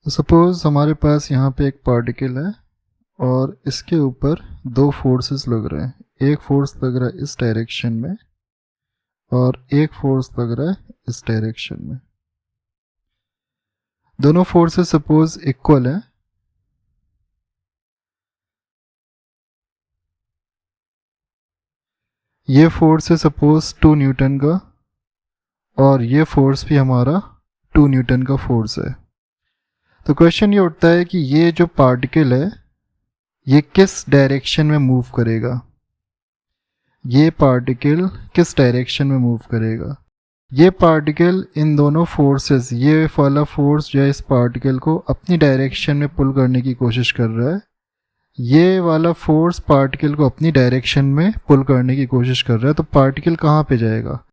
Suppose हमारे पास यहाँ पे एक पार्टिकल है और इसके ऊपर दो फोर्सेस लग रहे हैं। एक फोर्स लग रहा है इस डायरेक्शन में और एक फोर्स लग रहा है इस डायरेक्शन में। दोनों फोर्सेस सपोज इक्वल है। ये फोर्स है सपोज 2 न्यूटन का और ये फोर्स भी हमारा 2 न्यूटन का फोर्स है। तो क्वेश्चन ये उठता है कि ये जो पार्टिकल है ये किस डायरेक्शन में मूव करेगा। ये पार्टिकल किस डायरेक्शन में मूव करेगा। ये पार्टिकल इन दोनों फोर्सेस, ये वाला फोर्स जो है इस पार्टिकल को अपनी डायरेक्शन में पुल करने की कोशिश कर रहा है। ये वाला फोर्स पार्टिकल को अपनी डायरेक्शन में पुल करने की कोशिश कर रहा है। तो पार्टिकल कहाँ पे जाएगा?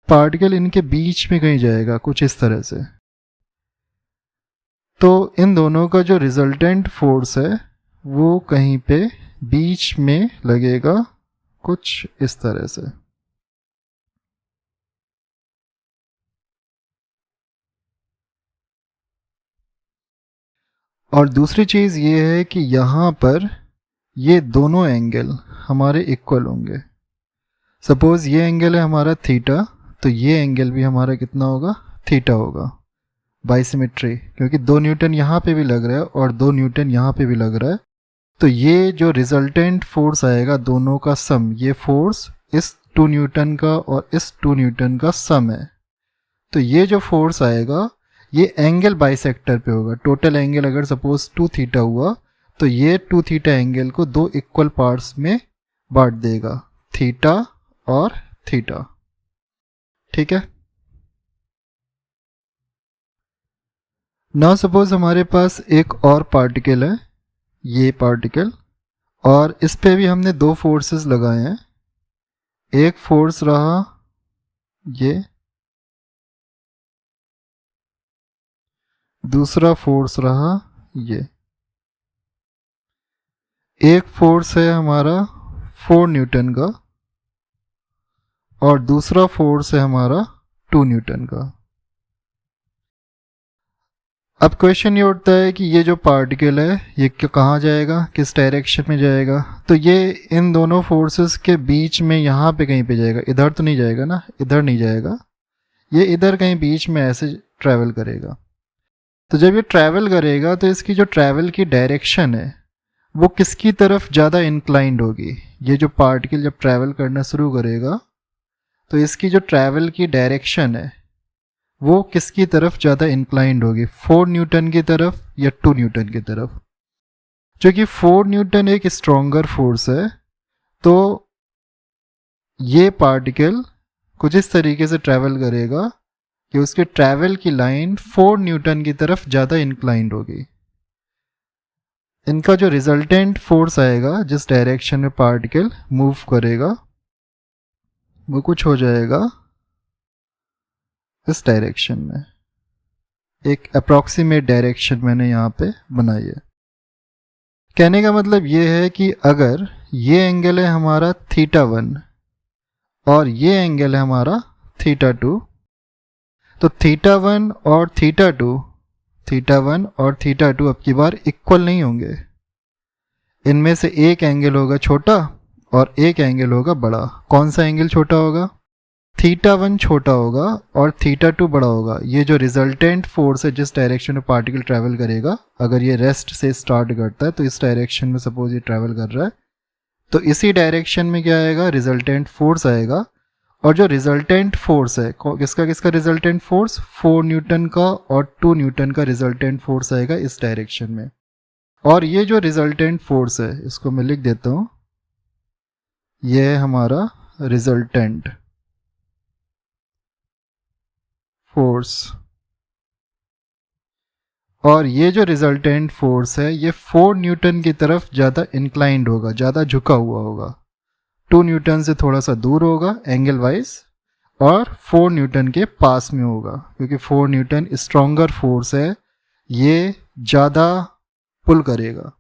पार्टिकल इनके बीच में कहीं जाएगा, कुछ इस तरह से। तो इन दोनों का जो रिजल्टेंट फोर्स है वो कहीं पे बीच में लगेगा, कुछ इस तरह से। और दूसरी चीज़ ये है कि यहाँ पर ये दोनों एंगल हमारे इक्वल होंगे। सपोज ये एंगल है हमारा थीटा, तो ये एंगल भी हमारा कितना होगा? थीटा होगा। बाइसिमेट्री, क्योंकि 2 न्यूटन यहाँ पे भी लग रहा है और 2 न्यूटन यहाँ पे भी लग रहा है। तो ये जो रिजल्टेंट फोर्स आएगा दोनों का सम, ये फोर्स इस 2 न्यूटन का और इस 2 न्यूटन का सम है। तो ये जो फोर्स आएगा ये एंगल बाइसेक्टर पे होगा। टोटल एंगल अगर सपोज 2 थीटा हुआ तो ये 2 थीटा एंगल को 2 इक्वल पार्ट्स में बांट देगा, थीटा और थीटा। ठीक है। नाउ सपोज हमारे पास एक और पार्टिकल है, ये पार्टिकल, और इस पे भी हमने दो फोर्सेस लगाए हैं। एक फोर्स रहा ये, दूसरा फोर्स रहा ये। एक फोर्स है हमारा 4 न्यूटन का और दूसरा फोर्स है हमारा 2 न्यूटन का। अब क्वेश्चन ये उठता है कि ये जो पार्टिकल है ये कहाँ जाएगा, किस डायरेक्शन में जाएगा। तो ये इन दोनों फोर्सेस के बीच में यहाँ पे कहीं पे जाएगा। इधर तो नहीं जाएगा ना, इधर नहीं जाएगा, ये इधर कहीं बीच में ऐसे ट्रैवल करेगा। तो जब ये ट्रैवल करेगा तो इसकी जो ट्रैवल की डायरेक्शन है वो किसकी तरफ ज़्यादा इंक्लाइंड होगी। ये जो पार्टिकल जब ट्रैवल करना शुरू करेगा तो इसकी जो ट्रैवल की डायरेक्शन है वो किसकी तरफ ज़्यादा इंक्लाइंड होगी, 4 न्यूटन की तरफ या 2 न्यूटन की तरफ। क्योंकि 4 न्यूटन एक स्ट्रॉन्गर फोर्स है तो ये पार्टिकल कुछ इस तरीके से ट्रैवल करेगा कि उसके ट्रैवल की लाइन 4 न्यूटन की तरफ ज़्यादा इंक्लाइंड होगी। इनका जो रिजल्टेंट फोर्स आएगा, जिस डायरेक्शन में पार्टिकल मूव करेगा, वो कुछ हो जाएगा इस डायरेक्शन में। एक अप्रॉक्सीमेट डायरेक्शन मैंने यहाँ पे बनाई है। कहने का मतलब ये है कि अगर ये एंगल है हमारा θ1 और ये एंगल है हमारा θ2, तो θ1 और θ2 अब की बार इक्वल नहीं होंगे। इनमें से एक एंगल होगा छोटा और एक एंगल होगा बड़ा। कौन सा एंगल छोटा होगा? θ1 छोटा होगा और θ2 बड़ा होगा। ये जो रिजल्टेंट फोर्स है जिस डायरेक्शन में पार्टिकल ट्रैवल करेगा, अगर ये रेस्ट से स्टार्ट करता है तो इस डायरेक्शन में सपोज ये ट्रैवल कर रहा है, तो इसी डायरेक्शन में क्या आएगा? रिजल्टेंट फोर्स आएगा। और जो रिजल्टेंट फोर्स है, किसका किसका रिजल्टेंट फोर्स? 4 न्यूटन का और 2 न्यूटन का रिजल्टेंट फोर्स आएगा इस डायरेक्शन में। और ये जो रिजल्टेंट फोर्स है इसको मैं लिख देता हूँ, ये है हमारा रिजल्टेंट फोर्स। और ये जो रिजल्टेंट फोर्स है ये 4 न्यूटन की तरफ ज़्यादा इंक्लाइंड होगा, ज़्यादा झुका हुआ होगा। 2 न्यूटन से थोड़ा सा दूर होगा एंगल वाइज और 4 न्यूटन के पास में होगा, क्योंकि 4 न्यूटन स्ट्रॉन्गर फोर्स है, ये ज़्यादा पुल करेगा।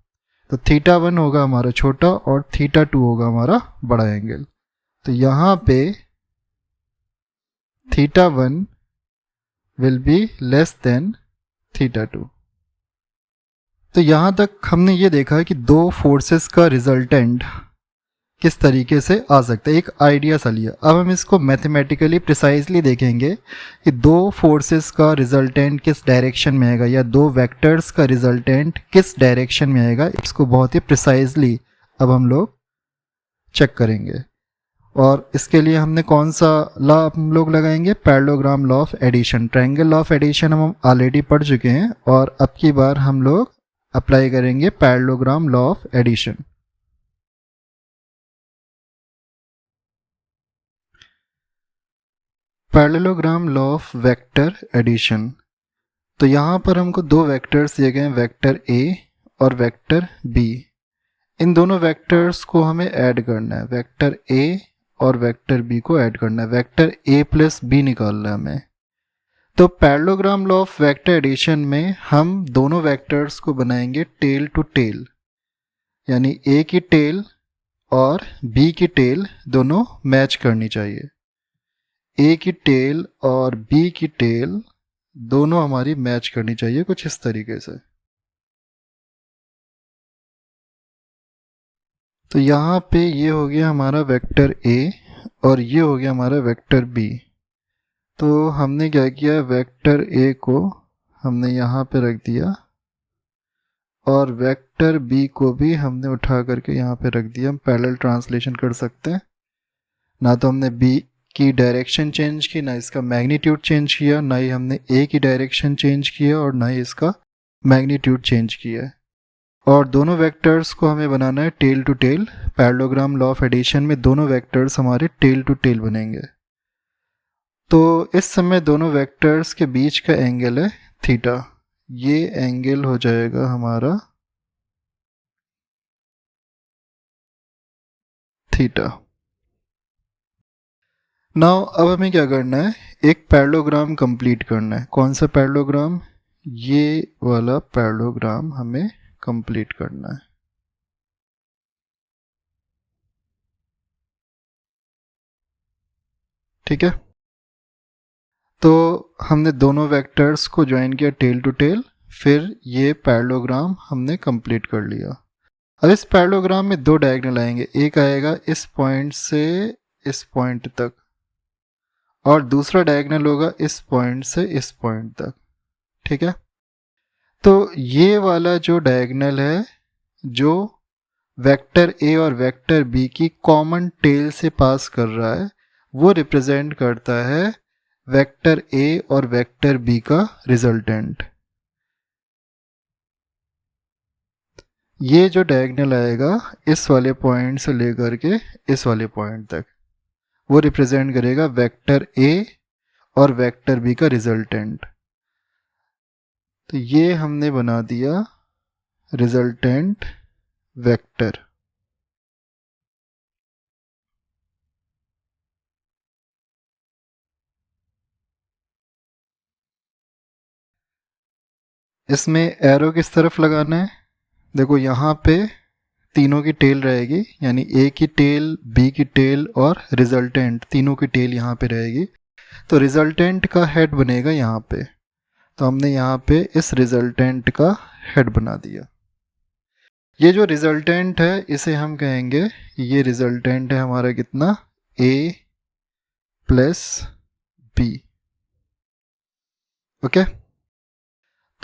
तो θ1 होगा हमारा छोटा और θ2 होगा हमारा बड़ा एंगल। तो यहाँ पे θ1 will be less than θ2। तो यहाँ तक हमने ये देखा कि दो फोर्सेस का रिजल्टेंट किस तरीके से आ सकता है, एक आइडिया सा लिया। अब हम इसको मैथमेटिकली प्रिसाइजली देखेंगे कि दो फोर्सेस का रिजल्टेंट किस डायरेक्शन में आएगा या दो वेक्टर्स का रिजल्टेंट किस डायरेक्शन में आएगा। इसको बहुत ही प्रिसाइजली अब हम लोग चेक करेंगे। और इसके लिए हमने कौन सा लॉ हम लोग लगाएंगे, parallelogram law of addition. Triangle law of addition हम ऑलरेडी पढ़ चुके हैं और अब की बार हम लोग अप्लाई करेंगे parallelogram law of addition. Parallelogram law of vector addition. तो यहाँ पर हमको दो वेक्टर्स दिए गए हैं, वेक्टर ए और वेक्टर बी। इन दोनों वेक्टर्स को हमें ऐड करना है, वेक्टर ए और वेक्टर बी को ऐड करना है, वेक्टर ए प्लस बी निकालना है हमें। तो parallelogram law of vector addition में हम दोनों वेक्टर्स को बनाएंगे टेल टू टेल, यानी ए की टेल और बी की टेल दोनों मैच करनी चाहिए। ए की टेल और बी की टेल दोनों हमारी मैच करनी चाहिए कुछ इस तरीके से। तो यहाँ पे ये हो गया हमारा वेक्टर ए और ये हो गया हमारा वेक्टर बी। तो हमने क्या किया, वेक्टर ए को हमने यहाँ पे रख दिया और वेक्टर बी को भी हमने उठा करके यहाँ पे रख दिया। हम पैरेलल ट्रांसलेशन कर सकते हैं, ना तो हमने बी की डायरेक्शन चेंज की, ना इसका मैग्नीट्यूड चेंज किया, ना ही हमने ए की डायरेक्शन चेंज किया और ना ही इसका मैग्नीट्यूड चेंज किया। और दोनों वेक्टर्स को हमें बनाना है tail to tail. Parallelogram law of addition में दोनों वेक्टर्स हमारे टेल टू टेल बनेंगे। तो इस समय दोनों वेक्टर्स के बीच का एंगल है थीटा। ये एंगल हो जाएगा हमारा थीटा। नाउ अब हमें क्या करना है, एक पैरेललोग्राम कंप्लीट करना है। कौन सा पैरेललोग्राम, ये वाला पैरेललोग्राम हमें कंप्लीट करना है। ठीक है, तो हमने दोनों वेक्टर्स को ज्वाइन किया टेल टू टेल, फिर ये पैरेललोग्राम हमने कंप्लीट कर लिया। अब इस पैरेललोग्राम में दो डायगोनल आएंगे, एक आएगा इस पॉइंट से इस पॉइंट तक और दूसरा डायगोनल होगा इस पॉइंट से इस पॉइंट तक। ठीक है, तो ये वाला जो डायगोनल है जो वेक्टर ए और वेक्टर बी की कॉमन टेल से पास कर रहा है, वो रिप्रेजेंट करता है वेक्टर ए और वेक्टर बी का रिजल्टेंट। ये जो डायगोनल आएगा इस वाले पॉइंट से लेकर के इस वाले पॉइंट तक, वो रिप्रेजेंट करेगा वेक्टर ए और वेक्टर बी का रिजल्टेंट। तो ये हमने बना दिया रिजल्टेंट वेक्टर। इसमें एरो किस तरफ लगाना है, देखो यहाँ पे तीनों की टेल रहेगी, यानी ए की टेल, बी की टेल और रिजल्टेंट, तीनों की टेल यहाँ पे रहेगी। तो रिजल्टेंट का हेड बनेगा यहाँ पे, तो हमने यहाँ पे इस रिजल्टेंट का हेड बना दिया। ये जो रिजल्टेंट है इसे हम कहेंगे, ये रिजल्टेंट है हमारा कितना, ए प्लस बी। ओके,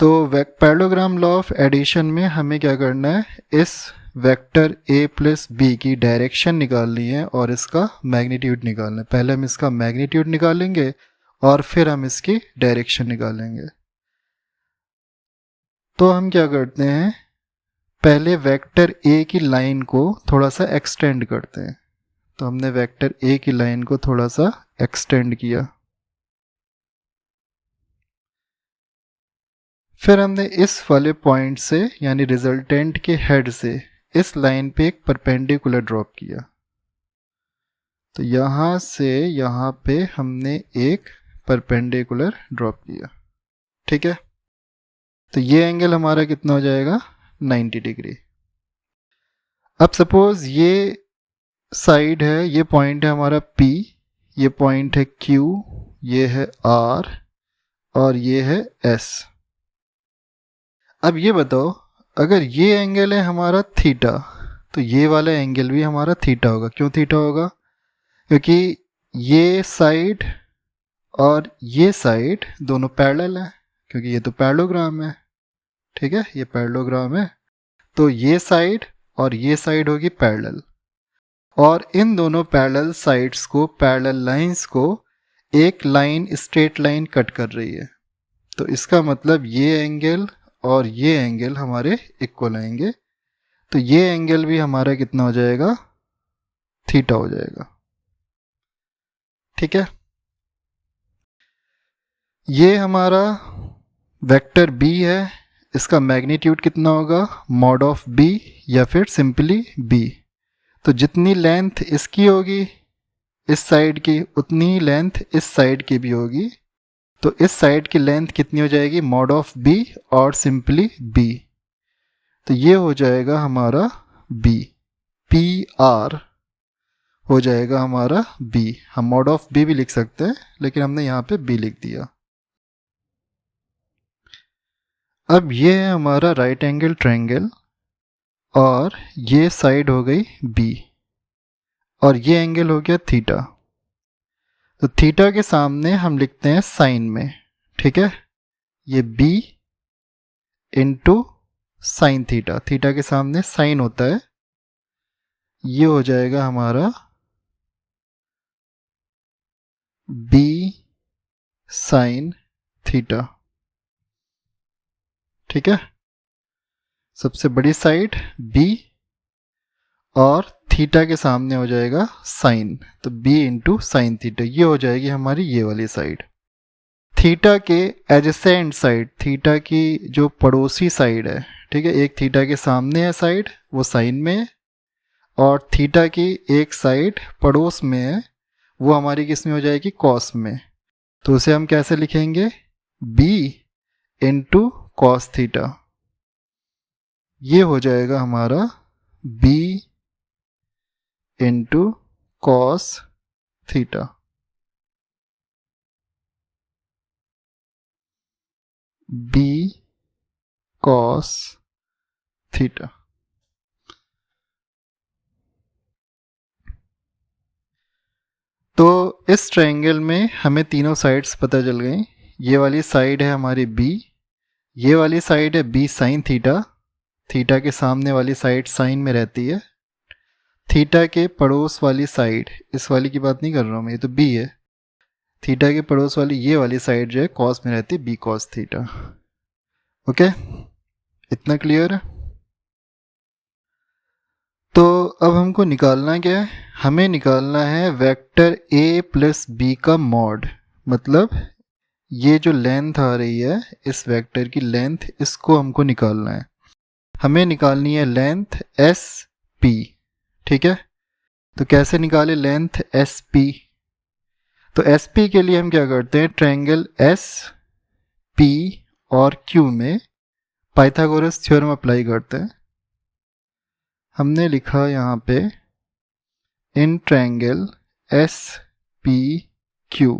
तो पैरेललोग्राम लॉ ऑफ एडिशन में हमें क्या करना है, इस वेक्टर ए प्लस बी की डायरेक्शन निकालनी है और इसका मैग्नीट्यूड निकालना है। पहले हम इसका मैग्नीट्यूड निकालेंगे और फिर हम इसकी डायरेक्शन निकालेंगे। तो हम क्या करते हैं, पहले वेक्टर ए की लाइन को थोड़ा सा एक्सटेंड करते हैं। तो हमने वेक्टर ए की लाइन को थोड़ा सा एक्सटेंड किया, फिर हमने इस वाले पॉइंट से यानी रिजल्टेंट के हेड से इस लाइन पे एक परपेंडिकुलर ड्रॉप किया। तो यहाँ से यहाँ पे हमने एक परपेंडिकुलर ड्रॉप किया। ठीक है, तो ये एंगल हमारा कितना हो जाएगा, 90 डिग्री। अब सपोज ये साइड है, ये पॉइंट है हमारा P, ये पॉइंट है Q, ये है R और ये है S। अब ये बताओ, अगर ये एंगल है हमारा थीटा, तो ये वाला एंगल भी हमारा थीटा होगा। क्यों थीटा होगा? क्योंकि ये साइड और ये साइड दोनों पैरेलल है, क्योंकि ये तो पैरेललोग्राम है। ठीक है, ये पैरेललोग्राम है, तो ये साइड और ये साइड होगी पैरेलल, और इन दोनों पैरेलल साइड्स को, पैरेलल लाइंस को एक लाइन, स्ट्रेट लाइन कट कर रही है। तो इसका मतलब ये एंगल और ये एंगल हमारे इक्वल आएंगे, तो ये एंगल भी हमारा कितना हो जाएगा? थीटा हो जाएगा। ठीक है, ये हमारा वेक्टर b है, इसका मैग्नीट्यूड कितना होगा? मॉड ऑफ b, या फिर सिंपली b। तो जितनी लेंथ इसकी होगी इस साइड की, उतनी ही लेंथ इस साइड की भी होगी। तो इस साइड की लेंथ कितनी हो जाएगी? मॉड ऑफ b और सिंपली b। तो ये हो जाएगा हमारा b, PR हो जाएगा हमारा b। हम मॉड ऑफ b भी लिख सकते हैं, लेकिन हमने यहाँ पे b लिख दिया। अब ये है हमारा राइट एंगल ट्रायंगल, और ये साइड हो गई b, और ये एंगल हो गया थीटा। तो थीटा के सामने हम लिखते हैं साइन में। ठीक है, ये b into sine theta, theta के सामने साइन होता है, ये हो जाएगा हमारा b साइन थीटा। ठीक है, सबसे बड़ी साइड b और थीटा के सामने हो जाएगा साइन, तो b इंटू साइन थीटा, ये हो जाएगी हमारी ये वाली साइड। थीटा के एडजेसेंट साइड, थीटा की जो पड़ोसी साइड है, ठीक है, एक थीटा के सामने है साइड, वो साइन में है, और थीटा की एक साइड पड़ोस में है, वो हमारी किस में हो जाएगी? कॉस में। तो उसे हम कैसे लिखेंगे? b इंटू कॉस थीटा, ये हो जाएगा हमारा b into cos theta. b cos theta. तो इस ट्रायंगल में हमें तीनों साइड्स पता चल गई। ये वाली साइड है हमारी b, ये वाली साइड है b साइन थीटा, थीटा के सामने वाली साइड साइन में रहती है। थीटा के पड़ोस वाली साइड, इस वाली की बात नहीं कर रहा हूँ मैं, ये तो b है, थीटा के पड़ोस वाली ये वाली साइड जो है कॉस में रहती है, b कॉस थीटा। ओके, इतना क्लियर है? तो अब हमको निकालना क्या है? हमें निकालना है वेक्टर a प्लस b का मॉड, मतलब ये जो लेंथ आ रही है इस वेक्टर की लेंथ, इसको हमको निकालना है। हमें निकालनी है लेंथ SP। ठीक है, तो कैसे निकाले लेंथ SP? तो SP के लिए हम क्या करते हैं? ट्रायंगल SP और Q में पाइथागोरस थ्योरम अप्लाई करते हैं। हमने लिखा यहाँ पे इन ट्रायंगल SPQ,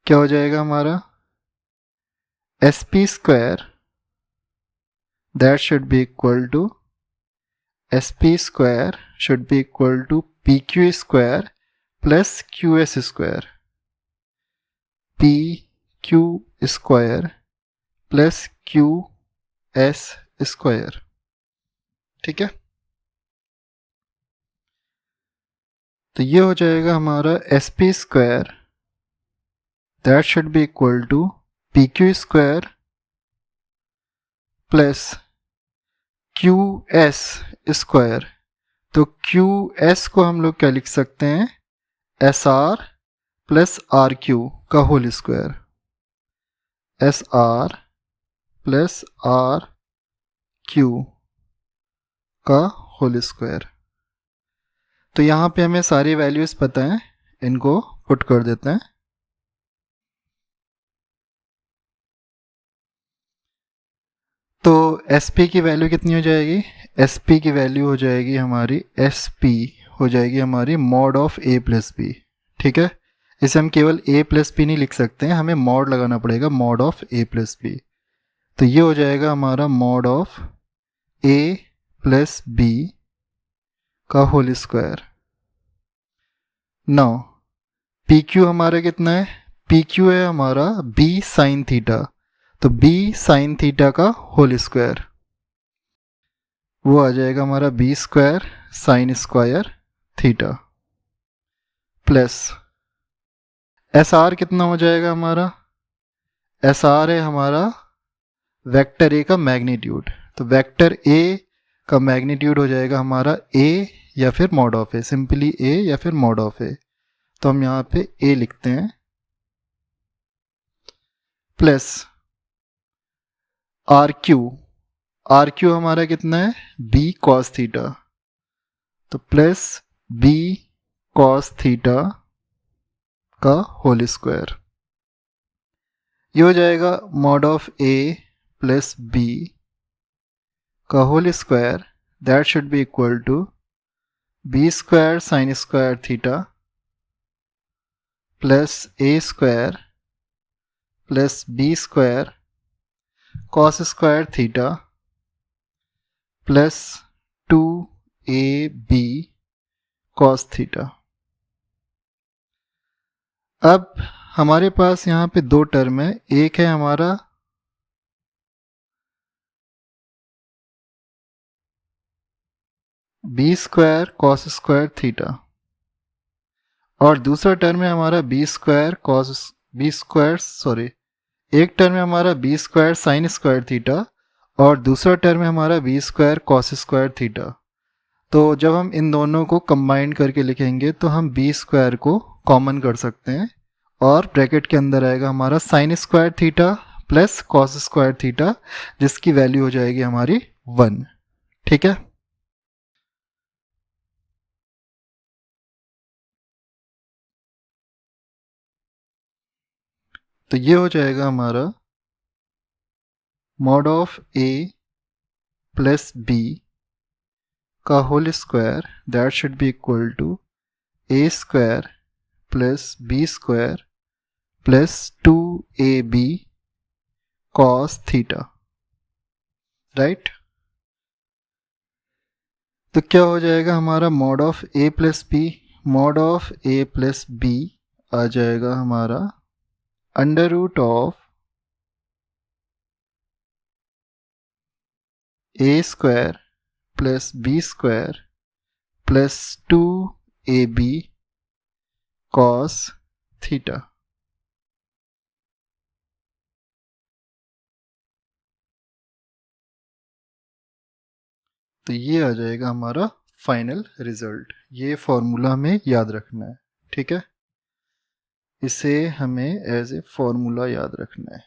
क्या हो जाएगा हमारा? SP square that should be equal to SP square should be equal to PQ square plus QS square, PQ square plus QS square. ठीक है, तो ये हो जाएगा हमारा SP square that should be equal to PQ square plus QS square. तो QS को हम लोग क्या लिख सकते हैं? SR प्लस RQ का whole square, SR plus RQ का होल स्क्वायर। तो यहाँ पे हमें सारी वैल्यूज पता हैं, इनको पुट कर देते हैं। तो SP की वैल्यू कितनी हो जाएगी? SP की वैल्यू हो जाएगी हमारी, SP हो जाएगी हमारी mod of A plus B. ठीक है, इसे हम केवल A प्लस बी नहीं लिख सकते हैं, हमें मॉड लगाना पड़ेगा, mod of A plus B. तो ये हो जाएगा हमारा mod of a plus B का whole square. Now P Q हमारा कितना है, पी क्यू है हमारा b साइन थीटा, तो b साइन थीटा का होल स्क्वायर वो आ जाएगा हमारा b square sine square theta plus S R कितना हो जाएगा हमारा, एस आर है हमारा वेक्टर ए का मैग्नीट्यूड, तो वेक्टर ए का मैग्नीट्यूड हो जाएगा हमारा ए या फिर मॉड ऑफ ए, सिंपली ए या फिर मॉड ऑफ ए, तो हम यहाँ पे ए लिखते हैं प्लस आर क्यू हमारा कितना है बी कॉस थीटा, तो प्लस बी कॉस थीटा का होल स्क्वायर, ये हो जाएगा mod of A plus B का whole square, that should be equal to B square sine square theta plus A square plus B square cos square theta plus 2ab cos theta. अब हमारे पास यहाँ पे दो term है, एक है हमारा B square cos square theta और दूसरा टर्म है हमारा B square cos B square sorry एक टर्म है हमारा B square sine square theta और दूसरा टर्म है हमारा B square cos square theta. तो जब हम इन दोनों को कंबाइन करके लिखेंगे तो हम बी स्क्वायर को कॉमन कर सकते हैं और ब्रैकेट के अंदर आएगा हमारा sign square theta plus cos square theta, जिसकी वैल्यू हो जाएगी हमारी 1। ठीक है, तो ये हो जाएगा हमारा mod of A plus B का whole square, that should be equal to A square plus B square plus 2ab cos theta, right. तो क्या हो जाएगा हमारा mod of A plus B, mod of A plus B आ जाएगा हमारा under root of A square plus B square plus 2ab cos theta. तो ये आ जाएगा हमारा फाइनल रिजल्ट, ये फॉर्मूला हमें याद रखना है। ठीक है, इसे हमें एज ए फॉर्मूला याद रखना है।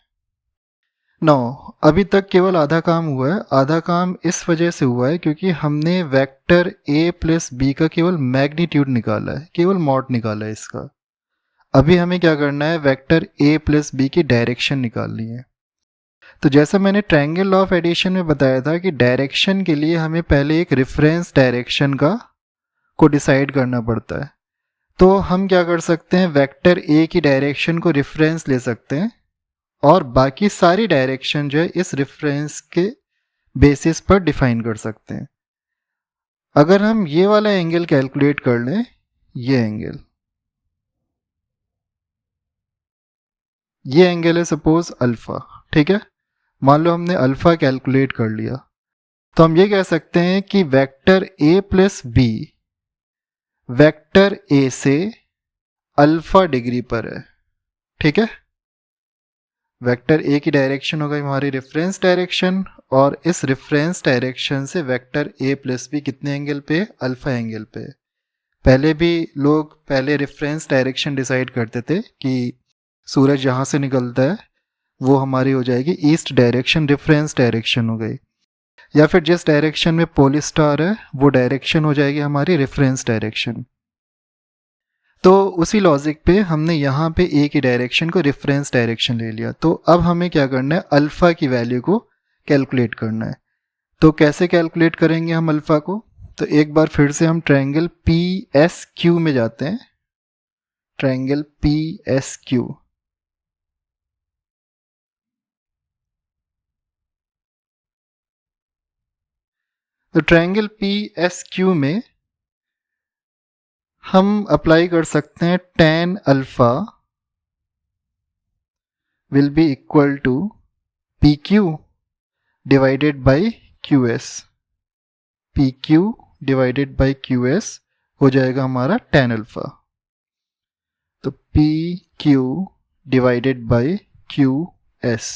नौ अभी तक केवल आधा काम हुआ है, आधा काम इस वजह से हुआ है क्योंकि हमने वेक्टर a प्लस बी का केवल मैग्नीट्यूड निकाला है, केवल मॉड निकाला है इसका। अभी हमें क्या करना है, वेक्टर a प्लस बी की डायरेक्शन निकालनी है। तो जैसा मैंने ट्रायंगल लॉ ऑफ एडिशन में बताया था कि डायरेक्शन के लिए हमें पहले एक रेफरेंस डायरेक्शन को डिसाइड करना पड़ता है। तो हम क्या कर सकते हैं, वेक्टर a की डायरेक्शन को रेफरेंस ले सकते हैं और बाकी सारी डायरेक्शन जो है इस रेफरेंस के बेसिस पर डिफाइन कर सकते हैं। अगर हम ये वाला एंगल कैलकुलेट कर लें, ये एंगल है सपोज अल्फा, ठीक है, मान लो हमने अल्फा कैलकुलेट कर लिया, तो हम ये कह सकते हैं कि vector a plus B vector a से अल्फा डिग्री पर है। ठीक है, वेक्टर a की डायरेक्शन होगा हमारी रेफरेंस डायरेक्शन और इस रेफरेंस डायरेक्शन से वेक्टर a प्लस बी कितने एंगल पे, अल्फा एंगल पे। पहले भी लोग पहले रेफरेंस डायरेक्शन डिसाइड करते थे कि सूरज जहाँ से निकलता है वो हमारी हो जाएगी ईस्ट डायरेक्शन, रेफरेंस डायरेक्शन हो गई, या फिर जिस डायरेक्शन में पोल स्टार है वो डायरेक्शन हो जाएगी हमारी रेफरेंस डायरेक्शन। तो उसी लॉजिक पे हमने यहाँ पे ए की डायरेक्शन को रेफरेंस डायरेक्शन ले लिया। तो अब हमें क्या करना है, अल्फ़ा की वैल्यू को कैलकुलेट करना है। तो कैसे कैलकुलेट करेंगे हम अल्फ़ा को, तो एक बार फिर से हम ट्रायंगल पी एस क्यू में जाते हैं, ट्रायंगल पी एस क्यू। तो ट्रायंगल पी एस क्यू में हम अप्लाई कर सकते हैं tan alpha will be equal to P Q divided by Q S. P Q divided by Q S हो जाएगा हमारा tan अल्फा। तो P Q divided by Q S.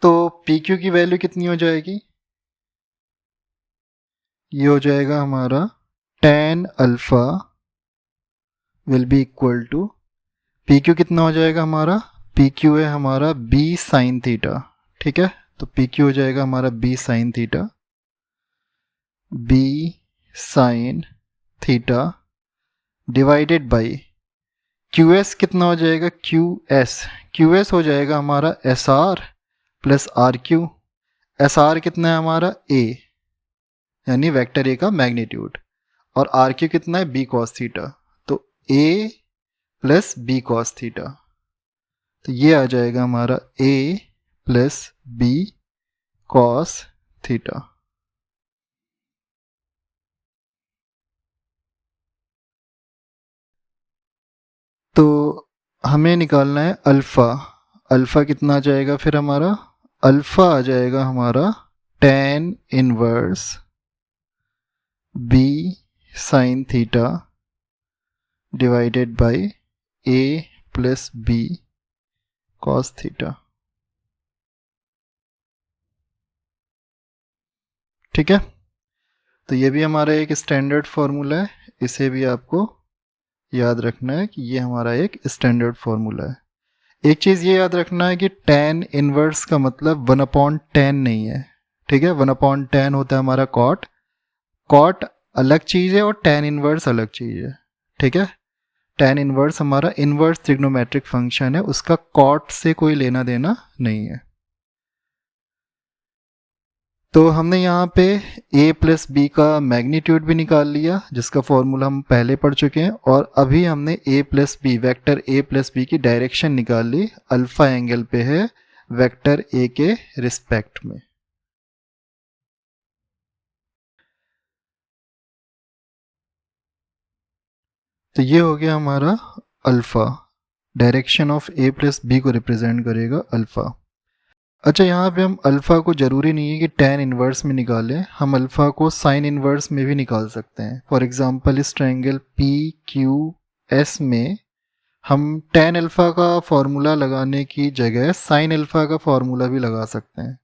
तो पी क्यू की वैल्यू कितनी हो जाएगी? ये हो जाएगा हमारा tan alpha will be equal to P Q कितना हो जाएगा हमारा? पी क्यू है हमारा b साइन थीटा। ठीक है, तो पी क्यू हो जाएगा हमारा b sine theta. b sine theta divided by Q S कितना हो जाएगा? क्यू एस हो जाएगा हमारा S R plus R Q. S R कितना है हमारा? a, यानी वेक्टर ए का मैग्नीट्यूड, और आर क्यू कितना है? b cos theta. तो a plus b cos theta, तो ये आ जाएगा हमारा a plus b cos theta. तो हमें निकालना है अल्फ़ा। अल्फ़ा कितना आ जाएगा फिर हमारा? अल्फ़ा आ जाएगा हमारा tan inverse b sine theta divided by a plus b cos theta. ठीक है, तो ये भी हमारा एक स्टैंडर्ड फॉर्मूला है, इसे भी आपको याद रखना है कि ये हमारा एक स्टैंडर्ड फॉर्मूला है। एक चीज़ ये याद रखना है कि tan इनवर्स का मतलब 1/10 नहीं है। ठीक है, 1/10 होता है हमारा कॉट। कॉट अलग चीज़ है और tan इनवर्स अलग चीज़ है। ठीक है, tan इनवर्स हमारा इनवर्स ट्रिग्नोमेट्रिक फंक्शन है, उसका कॉट से कोई लेना देना नहीं है। तो हमने यहाँ पे a प्लस बी का मैग्नीट्यूड भी निकाल लिया, जिसका फॉर्मूला हम पहले पढ़ चुके हैं, और अभी हमने a plus B vector a plus B की डायरेक्शन निकाल ली। अल्फा एंगल पे है वेक्टर a के रिस्पेक्ट में। तो ये हो गया हमारा alpha. Direction of a plus B को रिप्रेजेंट करेगा अल्फा। अच्छा, यहाँ पे हम अल्फ़ा को ज़रूरी नहीं है कि tan इनवर्स में निकालें, हम अल्फ़ा को साइन इनवर्स में भी निकाल सकते हैं। फॉर एग्जांपल इस ट्रायंगल पी क्यू एस में हम tan अल्फ़ा का फॉर्मूला लगाने की जगह साइन अल्फ़ा का फॉर्मूला भी लगा सकते हैं।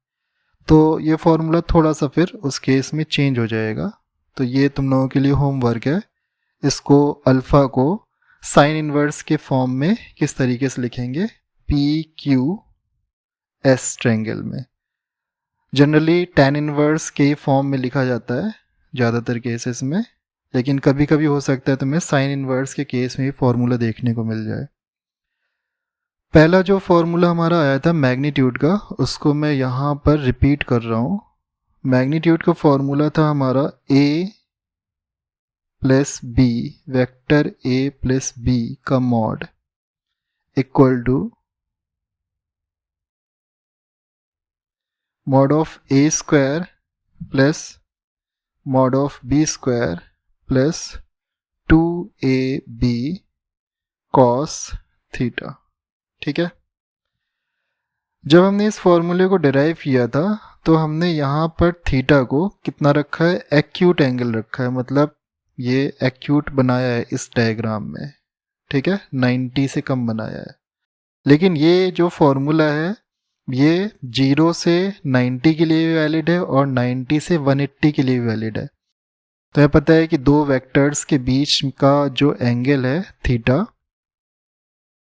तो ये फॉर्मूला थोड़ा सा फिर उस केस में चेंज हो जाएगा। तो ये तुम लोगों के लिए होमवर्क है, इसको अल्फ़ा को साइन इनवर्स के फॉर्म में किस तरीके से लिखेंगे पी क्यू एस ट्रायंगल में। जनरली tan इनवर्स के फॉर्म में लिखा जाता है ज़्यादातर केसेस में, लेकिन कभी कभी हो सकता है तुम्हें साइन इनवर्स के केस में भी फॉर्मूला देखने को मिल जाए। पहला जो फॉर्मूला हमारा आया था मैग्नीट्यूड का, उसको मैं यहाँ पर रिपीट कर रहा हूँ। मैग्नीट्यूड का फॉर्मूला था हमारा a plus B, vector a plus B का mod equal to mod of a square plus mod of b square plus 2ab cos theta. ठीक है, जब हमने इस फॉर्मूले को डिराइव किया था तो हमने यहाँ पर थीटा को कितना रखा है? एक्यूट एंगल रखा है, मतलब ये एक्यूट बनाया है इस डायग्राम में। ठीक है, 90 से कम बनाया है। लेकिन ये जो फॉर्मूला है ये 0 से 90 के लिए भी वैलिड है और 90 से 180 के लिए भी वैलिड है। तो हमें पता है कि दो वेक्टर्स के बीच का जो एंगल है थीटा,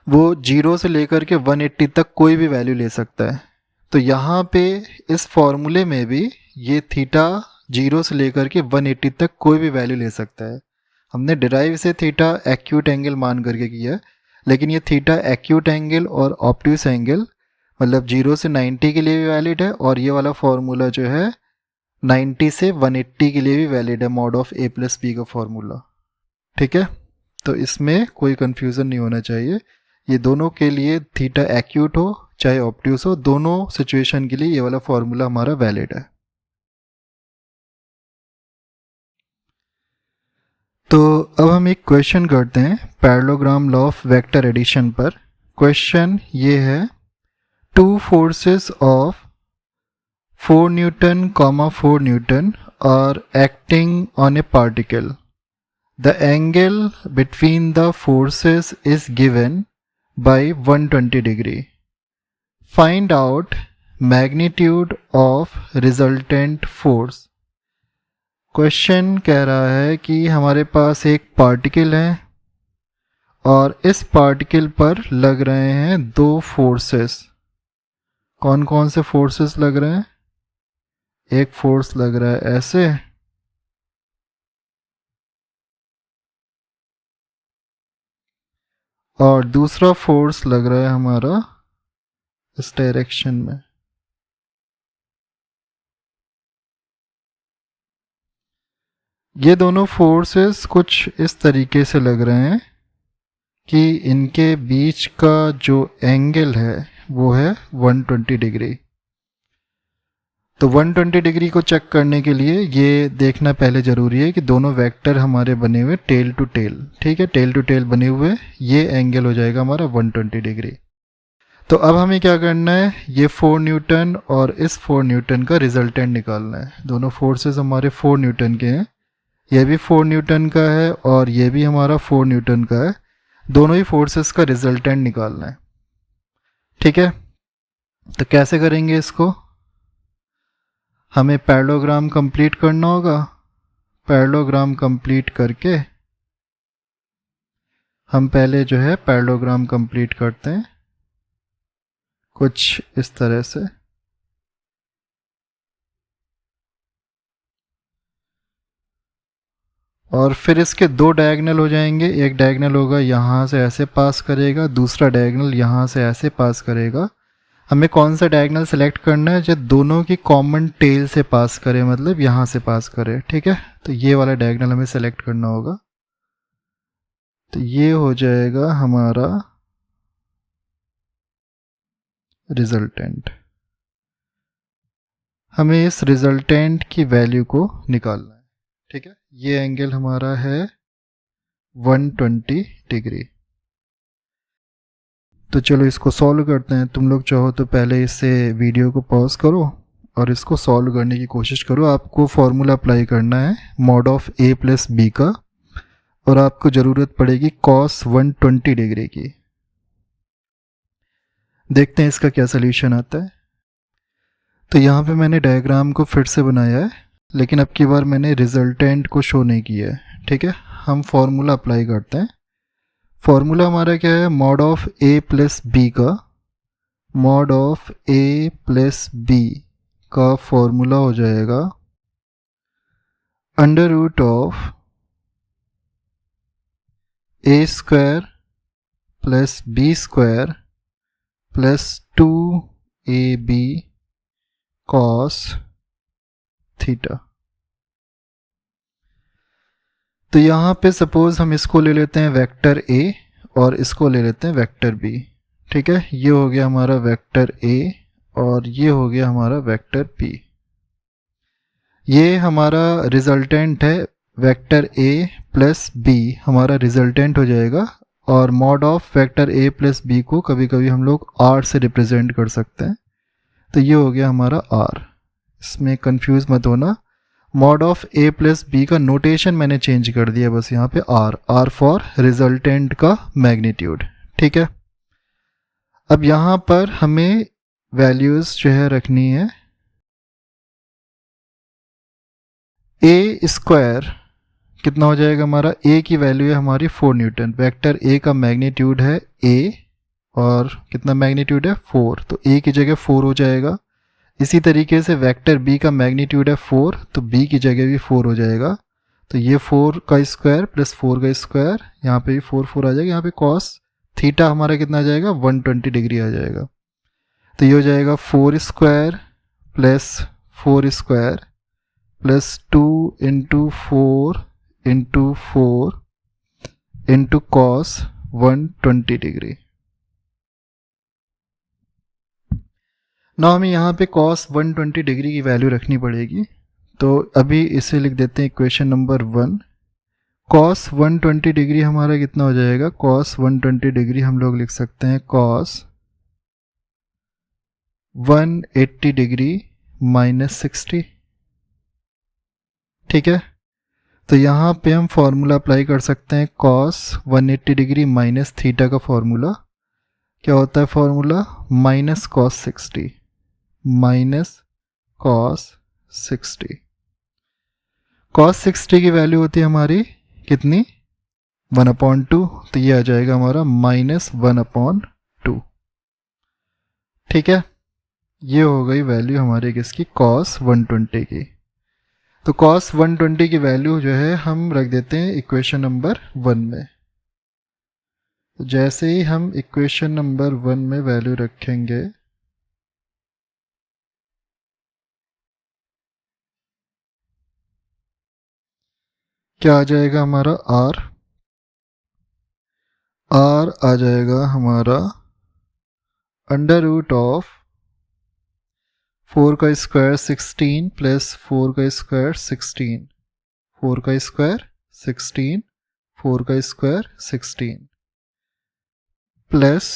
वो 0 से लेकर के 180 तक कोई भी वैल्यू ले सकता है। तो यहाँ पे इस फॉर्मूले में भी ये थीटा 0 से लेकर के 180 तक कोई भी वैल्यू ले सकता है। हमने डिराइव से थीटा एक्यूट एंगल मान करके किया है, लेकिन ये थीटा एक्यूट एंगल और ऑब्ट्यूस एंगल मतलब 0 से 90 के लिए भी वैलिड है, और ये वाला फॉर्मूला जो है 90 से 180 के लिए भी वैलिड है, mod of a plus B का फॉर्मूला। ठीक है, तो इसमें कोई कन्फ्यूज़न नहीं होना चाहिए। ये दोनों के लिए थीटा एक्यूट हो चाहे ऑब्ट्यूस हो, दोनों सिचुएशन के लिए ये वाला फॉर्मूला हमारा वैलिड है। तो अब हम एक क्वेश्चन करते हैं parallelogram law of vector addition पर। क्वेश्चन ये है, two forces of 4 Newton, 4 Newton are acting on a particle. The angle between the forces is given by 120 degree. Find out magnitude of resultant force. Question कह रहा है कि हमारे पास एक particle है और इस पार्टिकल पर लग रहे हैं दो फोर्सेस। कौन कौन से फोर्सेस लग रहे हैं? एक फोर्स लग रहा है ऐसे, और दूसरा फोर्स लग रहा है हमारा इस डायरेक्शन में। ये दोनों फोर्सेस कुछ इस तरीके से लग रहे हैं कि इनके बीच का जो एंगल है वो है 120 डिग्री। तो 120 डिग्री को चेक करने के लिए ये देखना पहले ज़रूरी है कि दोनों वेक्टर हमारे बने हुए टेल टू टेल, ठीक है, टेल टू टेल बने हुए, ये एंगल हो जाएगा हमारा 120 डिग्री। तो अब हमें क्या करना है, ये 4 न्यूटन और इस 4 न्यूटन का रिजल्टेंट निकालना है। दोनों फोर्सेस हमारे 4 न्यूटन के हैं, ये भी 4 न्यूटन का है और ये भी हमारा 4 न्यूटन का है। दोनों ही फोर्सेस का रिजल्टेंट निकालना है, ठीक है। तो कैसे करेंगे इसको? हमें पैरेललोग्राम कंप्लीट करना होगा। पैरेललोग्राम कंप्लीट करके हम पहले जो है पैरेललोग्राम कंप्लीट करते हैं कुछ इस तरह से। और फिर इसके दो डायगोनल हो जाएंगे। एक डायगोनल होगा यहाँ से ऐसे पास करेगा, दूसरा डायगोनल यहाँ से ऐसे पास करेगा। हमें कौन सा डायगोनल सेलेक्ट करना है जो दोनों की कॉमन टेल से पास करे, मतलब यहाँ से पास करे, ठीक है। तो ये वाला डायगोनल हमें सेलेक्ट करना होगा। तो ये हो जाएगा हमारा रिजल्टेंट। हमें इस रिजल्टेंट की वैल्यू को निकालना है, ठीक है। ये एंगल हमारा है 120 डिग्री। तो चलो इसको सॉल्व करते हैं। तुम लोग चाहो तो पहले इससे वीडियो को पॉज करो और इसको सॉल्व करने की कोशिश करो। आपको फॉर्मूला अप्लाई करना है mod of a plus B का, और आपको ज़रूरत पड़ेगी cos 120 डिग्री की। देखते हैं इसका क्या सल्यूशन आता है। तो यहाँ पे मैंने डायग्राम को फिर से बनाया है, लेकिन अब की बार मैंने रिजल्टेंट को शो नहीं किया है, ठीक है। हम फॉर्मूला अप्लाई करते हैं। फॉर्मूला हमारा क्या है, mod of a plus B का, mod of a plus B का फॉर्मूला हो जाएगा under root of a square plus B square plus 2ab cos theta. तो यहाँ पे सपोज हम इसको ले लेते हैं वेक्टर a और इसको ले लेते हैं वेक्टर b, ठीक है। ये हो गया हमारा वेक्टर a और ये हो गया हमारा वेक्टर b। ये हमारा रिजल्टेंट है वेक्टर a प्लस b, हमारा रिजल्टेंट हो जाएगा। और mod of vector a plus b को कभी कभी हम लोग r से रिप्रेजेंट कर सकते हैं। तो ये हो गया हमारा r, इसमें कंफ्यूज मत होना। Mod of a plus B का नोटेशन मैंने चेंज कर दिया, बस यहाँ पे r फॉर रिजल्टेंट का मैग्नीट्यूड, ठीक है। अब यहाँ पर हमें वैल्यूज जो है रखनी है। a स्क्वायर कितना हो जाएगा हमारा, a की वैल्यू है हमारी 4 न्यूटन। वेक्टर a का मैग्नीट्यूड है a और कितना मैग्नीट्यूड है 4, तो a की जगह 4 हो जाएगा। इसी तरीके से वेक्टर b का मैग्नीट्यूड है 4, तो b की जगह भी 4 हो जाएगा। तो ये 4 का स्क्वायर प्लस 4 का स्क्वायर, यहाँ पे भी 4 4 आ जाएगा। यहाँ पे cos थीटा हमारा कितना आ जाएगा, 120 डिग्री आ जाएगा। तो ये हो जाएगा 4 square plus 4 square plus 2 into 4 into 4 into cos 120 degree. ना हमें यहाँ पे cos 120 डिग्री की वैल्यू रखनी पड़ेगी, तो अभी इसे लिख देते हैं इक्वेशन नंबर 1। cos 120 डिग्री हमारा कितना हो जाएगा, cos 120 डिग्री हम लोग लिख सकते हैं cos 180 डिग्री माइनस 60। ठीक है, तो यहाँ पे हम फॉर्मूला अप्लाई कर सकते हैं cos 180 डिग्री माइनस थीटा का फॉर्मूला क्या होता है, formula minus cos 60, minus cos 60। cos 60 की वैल्यू होती है हमारी कितनी, 1/2, तो ये आ जाएगा हमारा माइनस 1/2। ठीक है, ये हो गई वैल्यू हमारी किसकी, cos 120 की। तो cos 120 की वैल्यू जो है हम रख देते हैं इक्वेशन नंबर 1 में। तो जैसे ही हम इक्वेशन नंबर 1 में वैल्यू रखेंगे, क्या आ जाएगा हमारा r आ जाएगा हमारा अंडर रूट ऑफ 4 का स्क्वायर 16 प्लस 4 का स्क्वायर 16, 4 का स्क्वायर 16, 4 का स्क्वायर 16 प्लस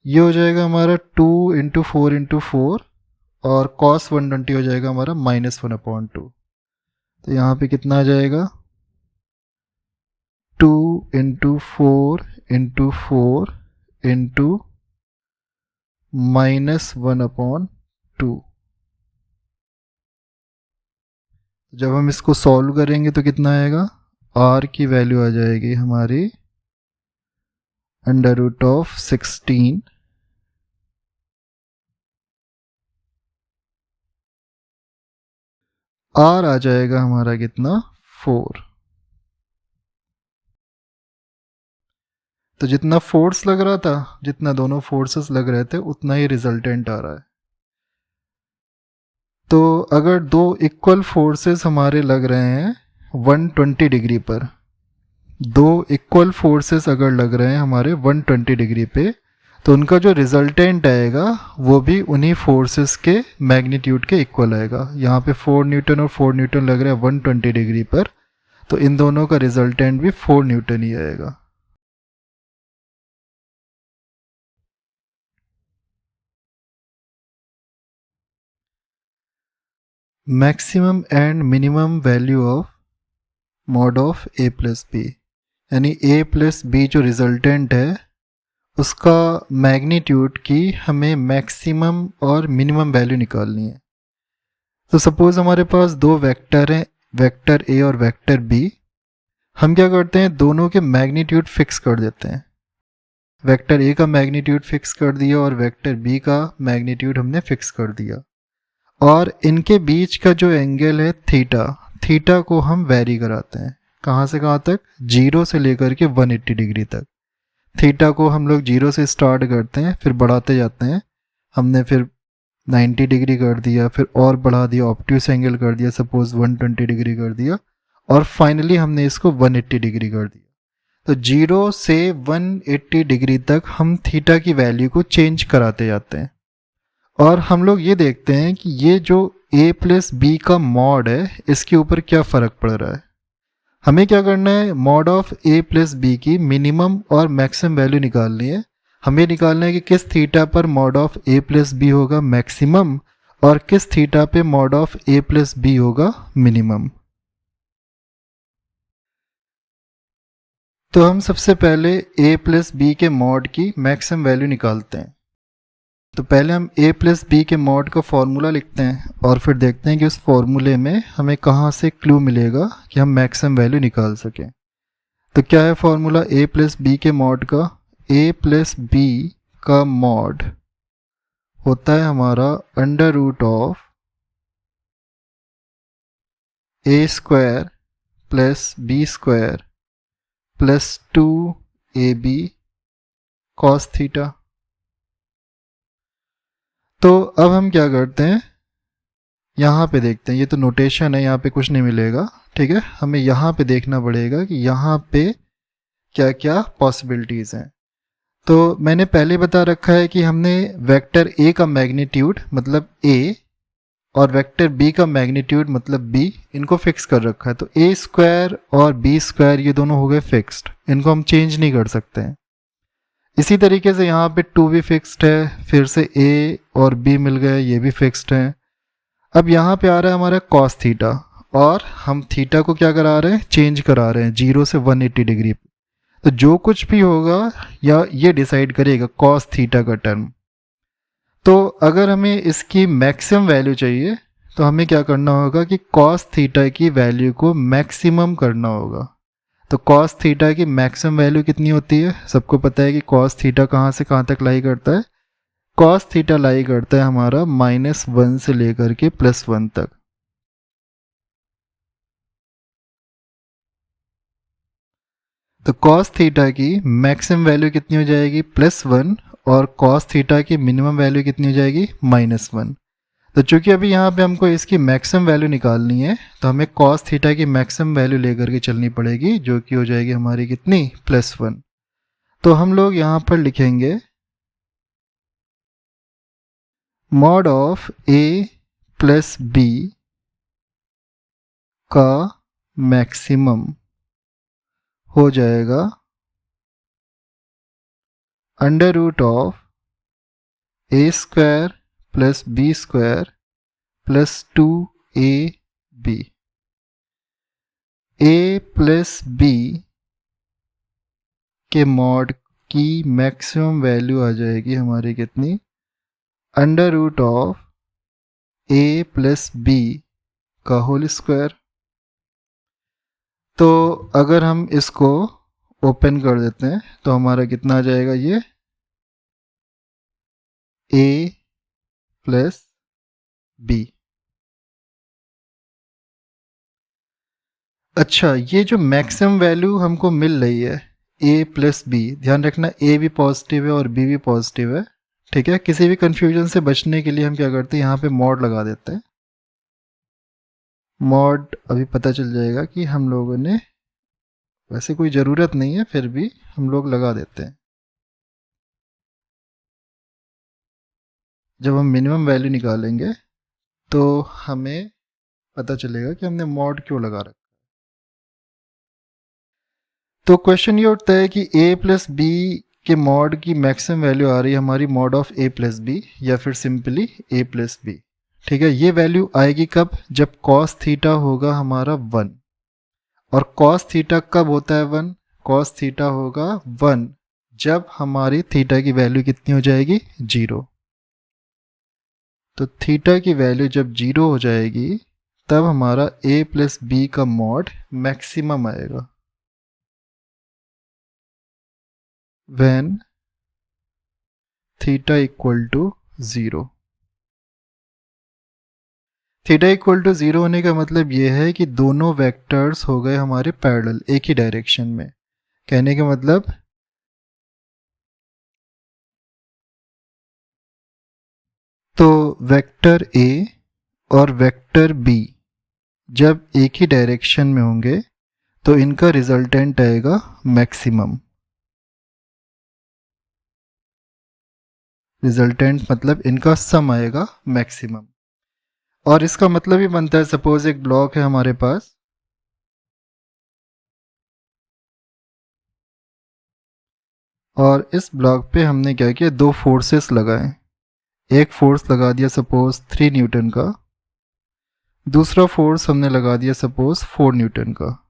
ये हो जाएगा हमारा 2 इंटू 4 इंटू 4 और cos 120 हो जाएगा हमारा माइनस 1/2। तो यहाँ पे कितना आ जाएगा, 2 इंटू 4 इंटू 4 इंटू माइनस 1/2। जब हम इसको सॉल्व करेंगे तो कितना आएगा, r की वैल्यू आ जाएगी हमारी अंडर रूट ऑफ 16 r आ जाएगा हमारा कितना, 4। तो जितना फोर्स लग रहा था, जितना दोनों फोर्सेस लग रहे थे, उतना ही रिजल्टेंट आ रहा है। तो अगर दो इक्वल फोर्सेस हमारे लग रहे हैं 120 डिग्री पर, दो इक्वल फोर्सेस अगर लग रहे हैं हमारे 120 डिग्री पे, तो उनका जो रिजल्टेंट आएगा वो भी उन्हीं फोर्सेस के मैग्नीट्यूड के इक्वल आएगा। यहाँ पे 4 न्यूटन और 4 न्यूटन लग रहा है 120 डिग्री पर, तो इन दोनों का रिजल्टेंट भी 4 न्यूटन ही आएगा। Maximum and minimum value of mod of a plus B, यानी a प्लस बी जो रिजल्टेंट है उसका मैग्नीट्यूड की हमें मैक्सिमम और मिनिमम वैल्यू निकालनी है। तो सपोज हमारे पास दो वेक्टर हैं, वेक्टर a और वेक्टर b। हम क्या करते हैं, दोनों के मैग्नीट्यूड फिक्स कर देते हैं। वेक्टर a का मैग्नीट्यूड फिक्स कर दिया और वेक्टर b का मैग्नीट्यूड हमने फिक्स कर दिया, और इनके बीच का जो एंगल है थीटा, थीटा को हम वेरी कराते हैं। कहाँ से कहाँ तक, 0 से लेकर के 180 डिग्री तक। थीटा को हम लोग 0 से स्टार्ट करते हैं, फिर बढ़ाते जाते हैं। हमने फिर 90 डिग्री कर दिया, फिर और बढ़ा दिया, ऑब्ट्यूस एंगल कर दिया, सपोज 120 डिग्री कर दिया, और फाइनली हमने इसको 180 डिग्री कर दिया। तो 0 से 180 डिग्री तक हम थीटा की वैल्यू को चेंज कराते जाते हैं, और हम लोग ये देखते हैं कि ये जो a प्लस बी का मॉड है इसके ऊपर क्या फ़र्क पड़ रहा है। हमें क्या करना है, mod of a plus B की मिनिमम और मैक्सिमम वैल्यू निकालनी है। हमें निकालना है कि किस थीटा पर mod of a plus B होगा मैक्सिमम, और किस थीटा पे mod of a plus B होगा मिनिमम। तो हम सबसे पहले a प्लस बी के मॉड की मैक्सिमम वैल्यू निकालते हैं। तो पहले हम a प्लस बी के मॉड का फॉर्मूला लिखते हैं, और फिर देखते हैं कि उस फॉर्मूले में हमें कहाँ से क्लू मिलेगा कि हम मैक्सिमम वैल्यू निकाल सकें। तो क्या है फॉर्मूला a प्लस बी के मॉड का, a प्लस बी का मॉड होता है हमारा under root of a square plus B square plus 2ab cos theta. तो अब हम क्या करते हैं, यहाँ पे देखते हैं, ये तो नोटेशन है, यहाँ पे कुछ नहीं मिलेगा। ठीक है, हमें यहाँ पे देखना पड़ेगा कि यहाँ पे क्या क्या पॉसिबिलिटीज़ हैं। तो मैंने पहले बता रखा है कि हमने वेक्टर ए का मैग्नीट्यूड मतलब ए और वेक्टर बी का मैग्नीट्यूड मतलब बी, इनको फिक्स कर रखा है। तो ए स्क्वायर और बी स्क्वायर ये दोनों हो गए फिक्स्ड, इनको हम चेंज नहीं कर सकते हैं। इसी तरीके से यहाँ पे 2 भी फिक्स्ड है, फिर से ए और बी मिल गए, ये भी फिक्स्ड है। अब यहाँ पे आ रहा है हमारा कॉस थीटा, और हम थीटा को क्या करा रहे हैं, चेंज करा रहे हैं 0 से 180 डिग्री। तो जो कुछ भी होगा या ये डिसाइड करेगा कॉस थीटा का टर्म। तो अगर हमें इसकी मैक्सिमम वैल्यू चाहिए तो हमें क्या करना होगा कि कॉस थीटा की वैल्यू को मैक्सिमम करना होगा। तो कॉस थीटा की मैक्सिमम वैल्यू कितनी होती है, सबको पता है कि कॉस थीटा कहाँ से कहाँ तक लाई करता है। कॉस थीटा लाई करता है हमारा -1 से लेकर के +1 तक। तो कॉस थीटा की मैक्सिमम वैल्यू कितनी हो जाएगी, +1, और कॉस थीटा की मिनिमम वैल्यू कितनी हो जाएगी, -1। तो चूंकि अभी यहाँ पे हमको इसकी मैक्सिमम वैल्यू निकालनी है तो हमें कॉस थीटा की मैक्सिमम वैल्यू लेकर के चलनी पड़ेगी, जो कि हो जाएगी हमारी कितनी, +1। तो हम लोग यहाँ पर लिखेंगे mod of A plus B का मैक्सिमम हो जाएगा √ A square plus B square +2ab। A plus B के मॉड की मैक्सिमम वैल्यू आ जाएगी हमारी कितनी, √ ए प्लस बी का होल स्क्वायर। तो अगर हम इसको ओपन कर देते हैं तो हमारा कितना आ जाएगा, ये ए प्लस बी। अच्छा, ये जो मैक्सिमम वैल्यू हमको मिल रही है ए प्लस बी, ध्यान रखना ए भी पॉजिटिव है और बी भी पॉजिटिव है, ठीक है। किसी भी कंफ्यूजन से बचने के लिए हम क्या करते हैं, यहाँ पे मॉड लगा देते हैं। मॉड अभी पता चल जाएगा कि हम लोगों ने, वैसे कोई ज़रूरत नहीं है फिर भी हम लोग लगा देते हैं। जब हम मिनिमम वैल्यू निकालेंगे तो हमें पता चलेगा कि हमने मॉड क्यों लगा रखा। तो क्वेश्चन ये उठता है कि a प्लस बी के मॉड की मैक्सिमम वैल्यू आ रही है हमारी mod of a plus B, या फिर सिंपली a प्लस बी, ठीक है। ये वैल्यू आएगी कब, जब cos थीटा होगा हमारा 1। और cos थीटा कब होता है 1, cos थीटा होगा 1 जब हमारी थीटा की वैल्यू कितनी हो जाएगी, 0। तो थीटा की वैल्यू जब 0 हो जाएगी तब हमारा a प्लस बी का मॉड मैक्सिमम आएगा। when theta equal to 0। Theta equal to 0 होने का मतलब ये है कि दोनों वेक्टर्स हो गए हमारे पैरेलल, एक ही डायरेक्शन में। कहने का मतलब तो वेक्टर ए और वेक्टर बी जब एक ही डायरेक्शन में होंगे तो इनका रिजल्टेंट आएगा मैक्सिमम। रिजल्टेंट मतलब इनका सम आएगा मैक्सिमम। और इसका मतलब ही बनता है, सपोज एक ब्लॉक है हमारे पास, और इस ब्लॉक पे हमने क्या किया, दो फोर्सेस लगाए। एक फोर्स लगा दिया सपोज 3 न्यूटन का, दूसरा फोर्स हमने लगा दिया सपोज 4 न्यूटन का।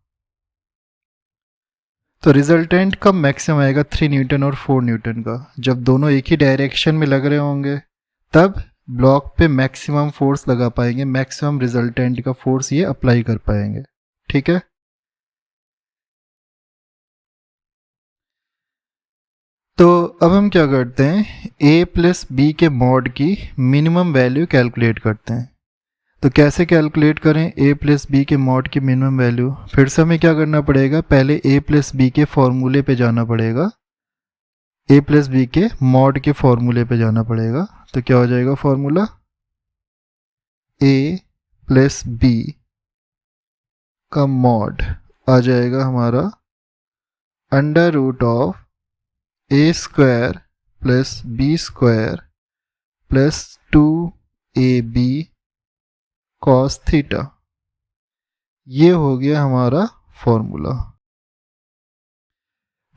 तो रिजल्टेंट का मैक्सिमम आएगा 3 न्यूटन और 4 न्यूटन का। जब दोनों एक ही डायरेक्शन में लग रहे होंगे तब ब्लॉक पे मैक्सिमम फोर्स लगा पाएंगे, मैक्सिमम रिजल्टेंट का फोर्स ये अप्लाई कर पाएंगे, ठीक है। तो अब हम क्या करते हैं, a प्लस बी के मॉड की मिनिमम वैल्यू कैलकुलेट करते हैं। तो कैसे कैलकुलेट करें a प्लस बी के मॉड की मिनिमम वैल्यू, फिर से हमें क्या करना पड़ेगा, पहले a प्लस बी के फॉर्मूले पे जाना पड़ेगा, a प्लस बी के मॉड के फॉर्मूले पे जाना पड़ेगा। तो क्या हो जाएगा फॉर्मूला, a प्लस बी का मॉड आ जाएगा हमारा √ A square plus B square plus 2ab cos theta, ये हो गया हमारा फॉर्मूला।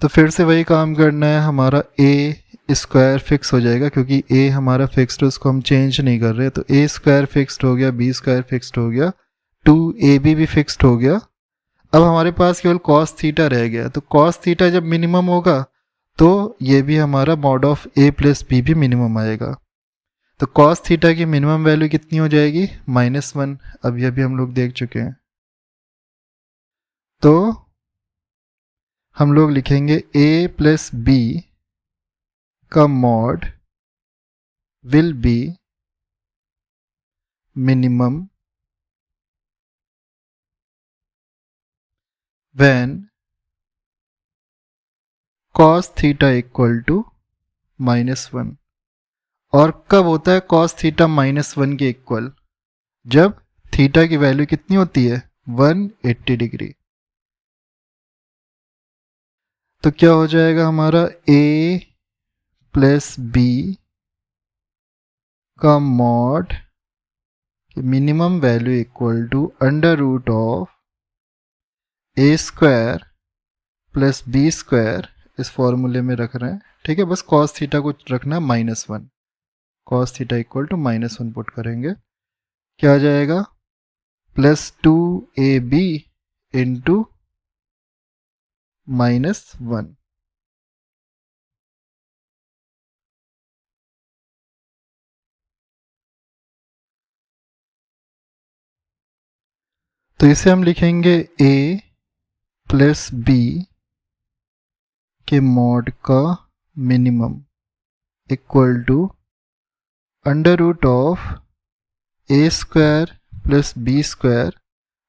तो फिर से वही काम करना है, हमारा ए स्क्वायर फिक्स हो जाएगा क्योंकि ए हमारा फिक्स्ड है, उसको हम चेंज नहीं कर रहे। तो ए स्क्वायर फिक्स्ड हो गया, बी स्क्वायर फिक्स्ड हो गया, 2ab भी फिक्स्ड हो गया। अब हमारे पास केवल कॉस थीटा रह गया। तो कॉस थीटा जब मिनिमम होगा तो ये भी हमारा mod of A plus B भी मिनिमम आएगा। तो कॉस थीटा की मिनिमम वैल्यू कितनी हो जाएगी? -1। अब यह भी हम लोग देख चुके हैं। तो हम लोग लिखेंगे a प्लस बी का mod will be minimum when cos theta equal to -1। और कब होता है cos थीटा -1 के इक्वल? जब थीटा की वैल्यू कितनी होती है? 180 डिग्री। तो क्या हो जाएगा हमारा a प्लस बी का mod minimum value equal to under root of A square plus B square, इस फॉर्मूले में रख रहे हैं, ठीक है। बस cos थीटा को रखना है -1, cos theta equal to -1 put करेंगे, क्या आ जाएगा? Plus 2ab into -1। तो इसे हम लिखेंगे a प्लस बी के मॉड का minimum equal to under root of A square plus B square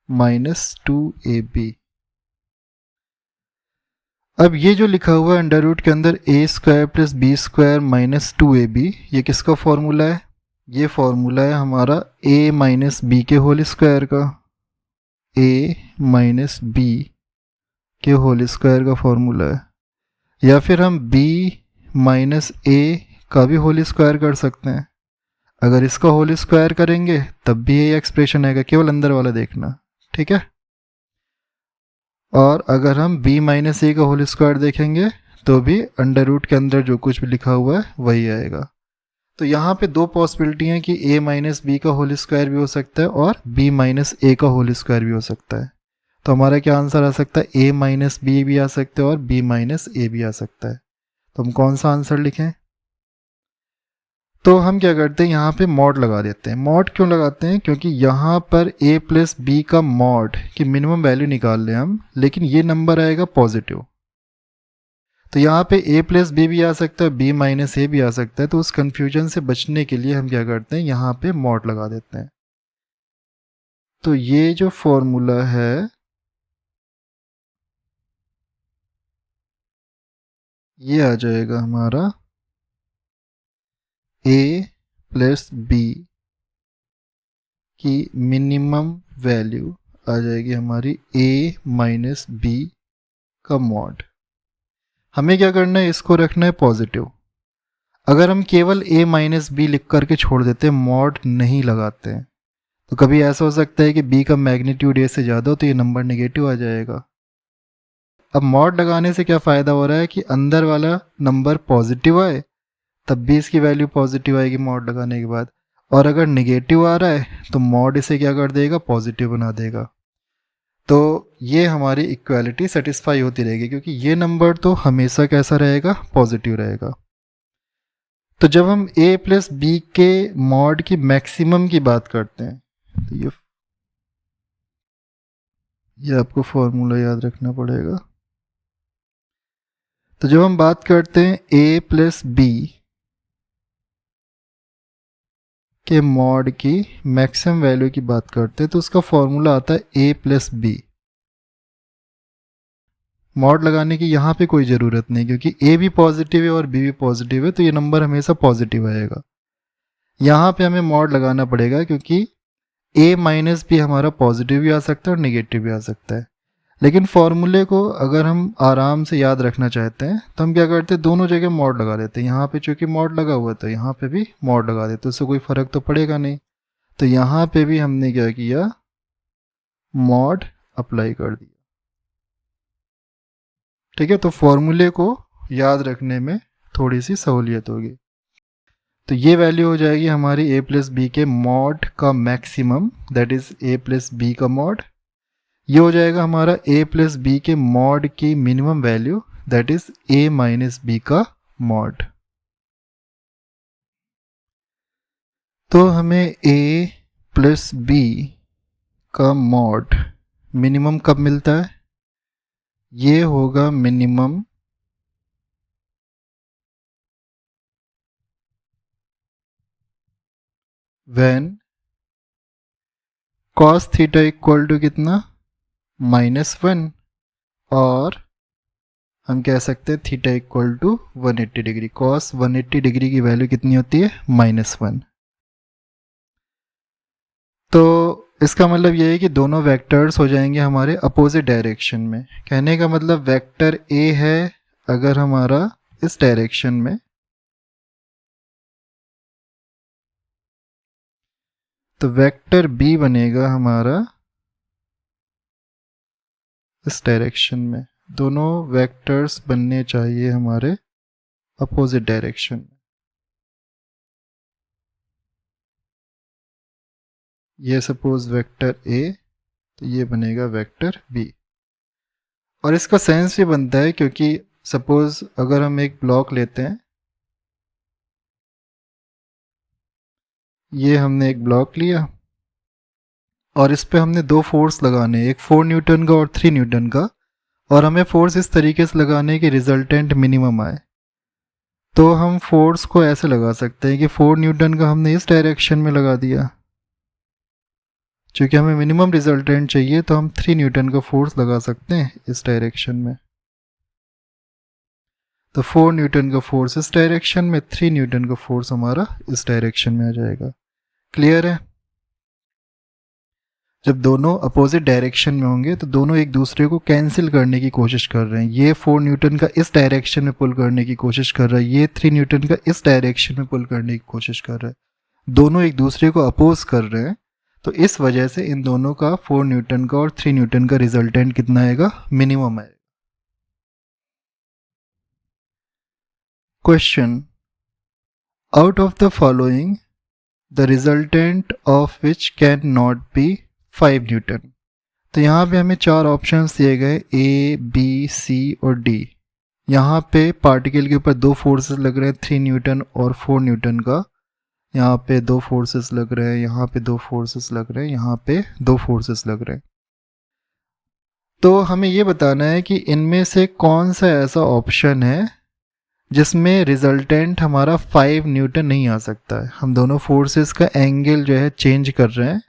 -2ab। अब ये जो लिखा हुआ है अंडर रूट के अंदर A square plus B square -2ab, ये किसका फॉर्मूला है? ये फॉर्मूला है हमारा a माइनस बी के होल स्क्वायर का, a माइनस बी के होल स्क्वायर का फॉर्मूला है। या फिर हम b माइनस a का भी होल स्क्वायर कर सकते हैं। अगर इसका होल स्क्वायर करेंगे तब भी ये एक्सप्रेशन आएगा, केवल अंदर वाला देखना, ठीक है। और अगर हम b माइनस ए का होल स्क्वायर देखेंगे तो भी अंडर रूट के अंदर जो कुछ भी लिखा हुआ है वही आएगा। तो यहाँ पे दो पॉसिबिलिटी हैं कि a माइनस बी का होल स्क्वायर भी हो सकता है और b माइनस ए का होल स्क्वायर भी हो सकता है। तो हमारा क्या आंसर आ सकता है? a माइनस बी भी आ सकता है और b माइनस ए भी आ सकता है। तो हम कौन सा आंसर लिखें? तो हम क्या करते हैं, यहाँ पे मॉड लगा देते हैं। मॉड क्यों लगाते हैं? क्योंकि यहाँ पर a प्लस बी का मॉड की मिनिमम वैल्यू निकाल लें हम, लेकिन ये नंबर आएगा पॉजिटिव। तो यहाँ पे a प्लस बी भी आ सकता है, b माइनस ए भी आ सकता है। तो उस कन्फ्यूजन से बचने के लिए हम क्या करते हैं, यहाँ पे मॉड लगा देते हैं। तो ये जो फॉर्मूला है ये आ जाएगा हमारा a प्लस बी की मिनिमम वैल्यू आ जाएगी हमारी a माइनस बी का मॉड। हमें क्या करना है, इसको रखना है पॉजिटिव। अगर हम केवल a माइनस बी लिख करके छोड़ देते हैं, मॉड नहीं लगाते हैं, तो कभी ऐसा हो सकता है कि b का मैग्नीट्यूड a से ज़्यादा हो तो ये नंबर नेगेटिव आ जाएगा। अब मॉड लगाने से क्या फ़ायदा हो रहा है कि अंदर वाला नंबर पॉजिटिव आए, तब भी इसकी वैल्यू पॉजिटिव आएगी मॉड लगाने के बाद। और अगर नेगेटिव आ रहा है तो मॉड इसे क्या कर देगा, पॉजिटिव बना देगा। तो ये हमारी इक्वालिटी सेटिस्फाई होती रहेगी, क्योंकि ये नंबर तो हमेशा कैसा रहेगा, पॉजिटिव रहेगा। तो जब हम a प्लस बी के मॉड की मैक्सिमम की बात करते हैं, तो ये आपको फॉर्मूला याद रखना पड़ेगा। तो जब हम बात करते हैं a प्लस बी के मॉड की मैक्सिमम वैल्यू की बात करते हैं, तो उसका फॉर्मूला आता है a प्लस बी। मॉड लगाने की यहाँ पे कोई ज़रूरत नहीं, क्योंकि a भी पॉजिटिव है और b भी पॉजिटिव है, तो ये नंबर हमेशा पॉजिटिव आएगा। यहाँ पे हमें मॉड लगाना पड़ेगा क्योंकि a माइनस बी हमारा पॉजिटिव भी आ सकता है और निगेटिव भी आ सकता है। लेकिन फॉर्मूले को अगर हम आराम से याद रखना चाहते हैं तो हम क्या करते हैं, दोनों जगह मॉड लगा देते हैं। यहाँ पे चूँकि मॉड लगा हुआ है तो यहाँ पे भी मॉड लगा देते हैं, उससे कोई फ़र्क तो पड़ेगा नहीं। तो यहाँ पे भी हमने क्या किया, मॉड अप्लाई कर दिया। ठीक है, तो फॉर्मूले को याद रखने में थोड़ी सी सहूलियत होगी। तो ये वैल्यू हो जाएगी हमारी a प्लस बी के मॉड का maximum, that is a plus B का मॉड। ये हो जाएगा हमारा a प्लस बी के मॉड की minimum value, that is a minus B का मॉड। तो हमें a प्लस बी का मॉड मिनिमम कब मिलता है, ये होगा minimum when cos theta equal to कितना, -1, और हम कह सकते हैं theta equal to 180 degree. cos 180 degree की वैल्यू कितनी होती है, -1। तो इसका मतलब ये है कि दोनों वेक्टर्स हो जाएंगे हमारे अपोजिट डायरेक्शन में। कहने का मतलब वेक्टर a है अगर हमारा इस डायरेक्शन में, तो वेक्टर b बनेगा हमारा इस डायरेक्शन में। दोनों वेक्टर्स बनने चाहिए हमारे अपोजिट डायरेक्शन में। ये सपोज वेक्टर a, तो ये बनेगा वेक्टर b। और इसका सेंस ये बनता है क्योंकि सपोज अगर हम एक ब्लॉक लेते हैं, ये हमने एक ब्लॉक लिया और इस पे हमने दो फोर्स लगाने, एक 4 न्यूटन का और 3 न्यूटन का, और हमें फोर्स इस तरीके से लगाने की रिजल्टेंट मिनिमम आए। तो हम फोर्स को ऐसे लगा सकते हैं कि 4 न्यूटन का हमने इस डायरेक्शन में लगा दिया, चूँकि हमें मिनिमम रिजल्टेंट चाहिए तो हम 3 न्यूटन का फोर्स लगा सकते हैं इस डायरेक्शन में। तो 4 न्यूटन का फोर्स इस डायरेक्शन में, 3 न्यूटन का फोर्स हमारा इस डायरेक्शन में आ जाएगा। क्लियर है? जब दोनों अपोजिट डायरेक्शन में होंगे तो दोनों एक दूसरे को कैंसिल करने की कोशिश कर रहे हैं। ये 4 न्यूटन का इस डायरेक्शन में पुल करने की कोशिश कर रहा है, ये 3 न्यूटन का इस डायरेक्शन में पुल करने की कोशिश कर रहा है। दोनों एक दूसरे को अपोज कर रहे हैं, तो इस वजह से इन दोनों का 4 न्यूटन का और 3 न्यूटन का रिजल्टेंट कितना आएगा, मिनिमम आएगा। Question, out of the following the resultant of which can not be 5 Newton. तो यहाँ पे हमें 4 ऑप्शंस दिए गए, A, B, C और D। यहाँ पे पार्टिकल के ऊपर 2 फोर्सेस लग रहे हैं, 3 न्यूटन और 4 न्यूटन का। यहाँ पे 2 फोर्सेस लग रहे हैं, यहाँ पे 2 फोर्सेस लग रहे हैं, यहाँ पे 2 फोर्सेस लग रहे हैं। तो हमें ये बताना है कि इनमें से कौन सा ऐसा ऑप्शन है जिसमें रिजल्टेंट हमारा 5 न्यूटन नहीं आ सकता है। हम दोनों फोर्सेस का एंगल जो है चेंज कर रहे हैं।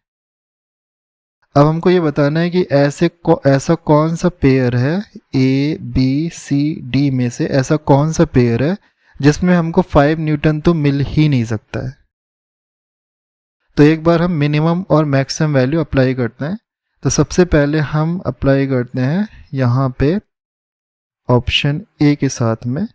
अब हमको ये बताना है कि ऐसा कौन सा पेयर है, A, B, C, D में से ऐसा कौन सा पेयर है जिसमें हमको 5 न्यूटन तो मिल ही नहीं सकता है। तो एक बार हम मिनिमम और मैक्सिमम वैल्यू अप्लाई करते हैं। तो सबसे पहले हम अप्लाई करते हैं यहाँ पे ऑप्शन A के साथ में।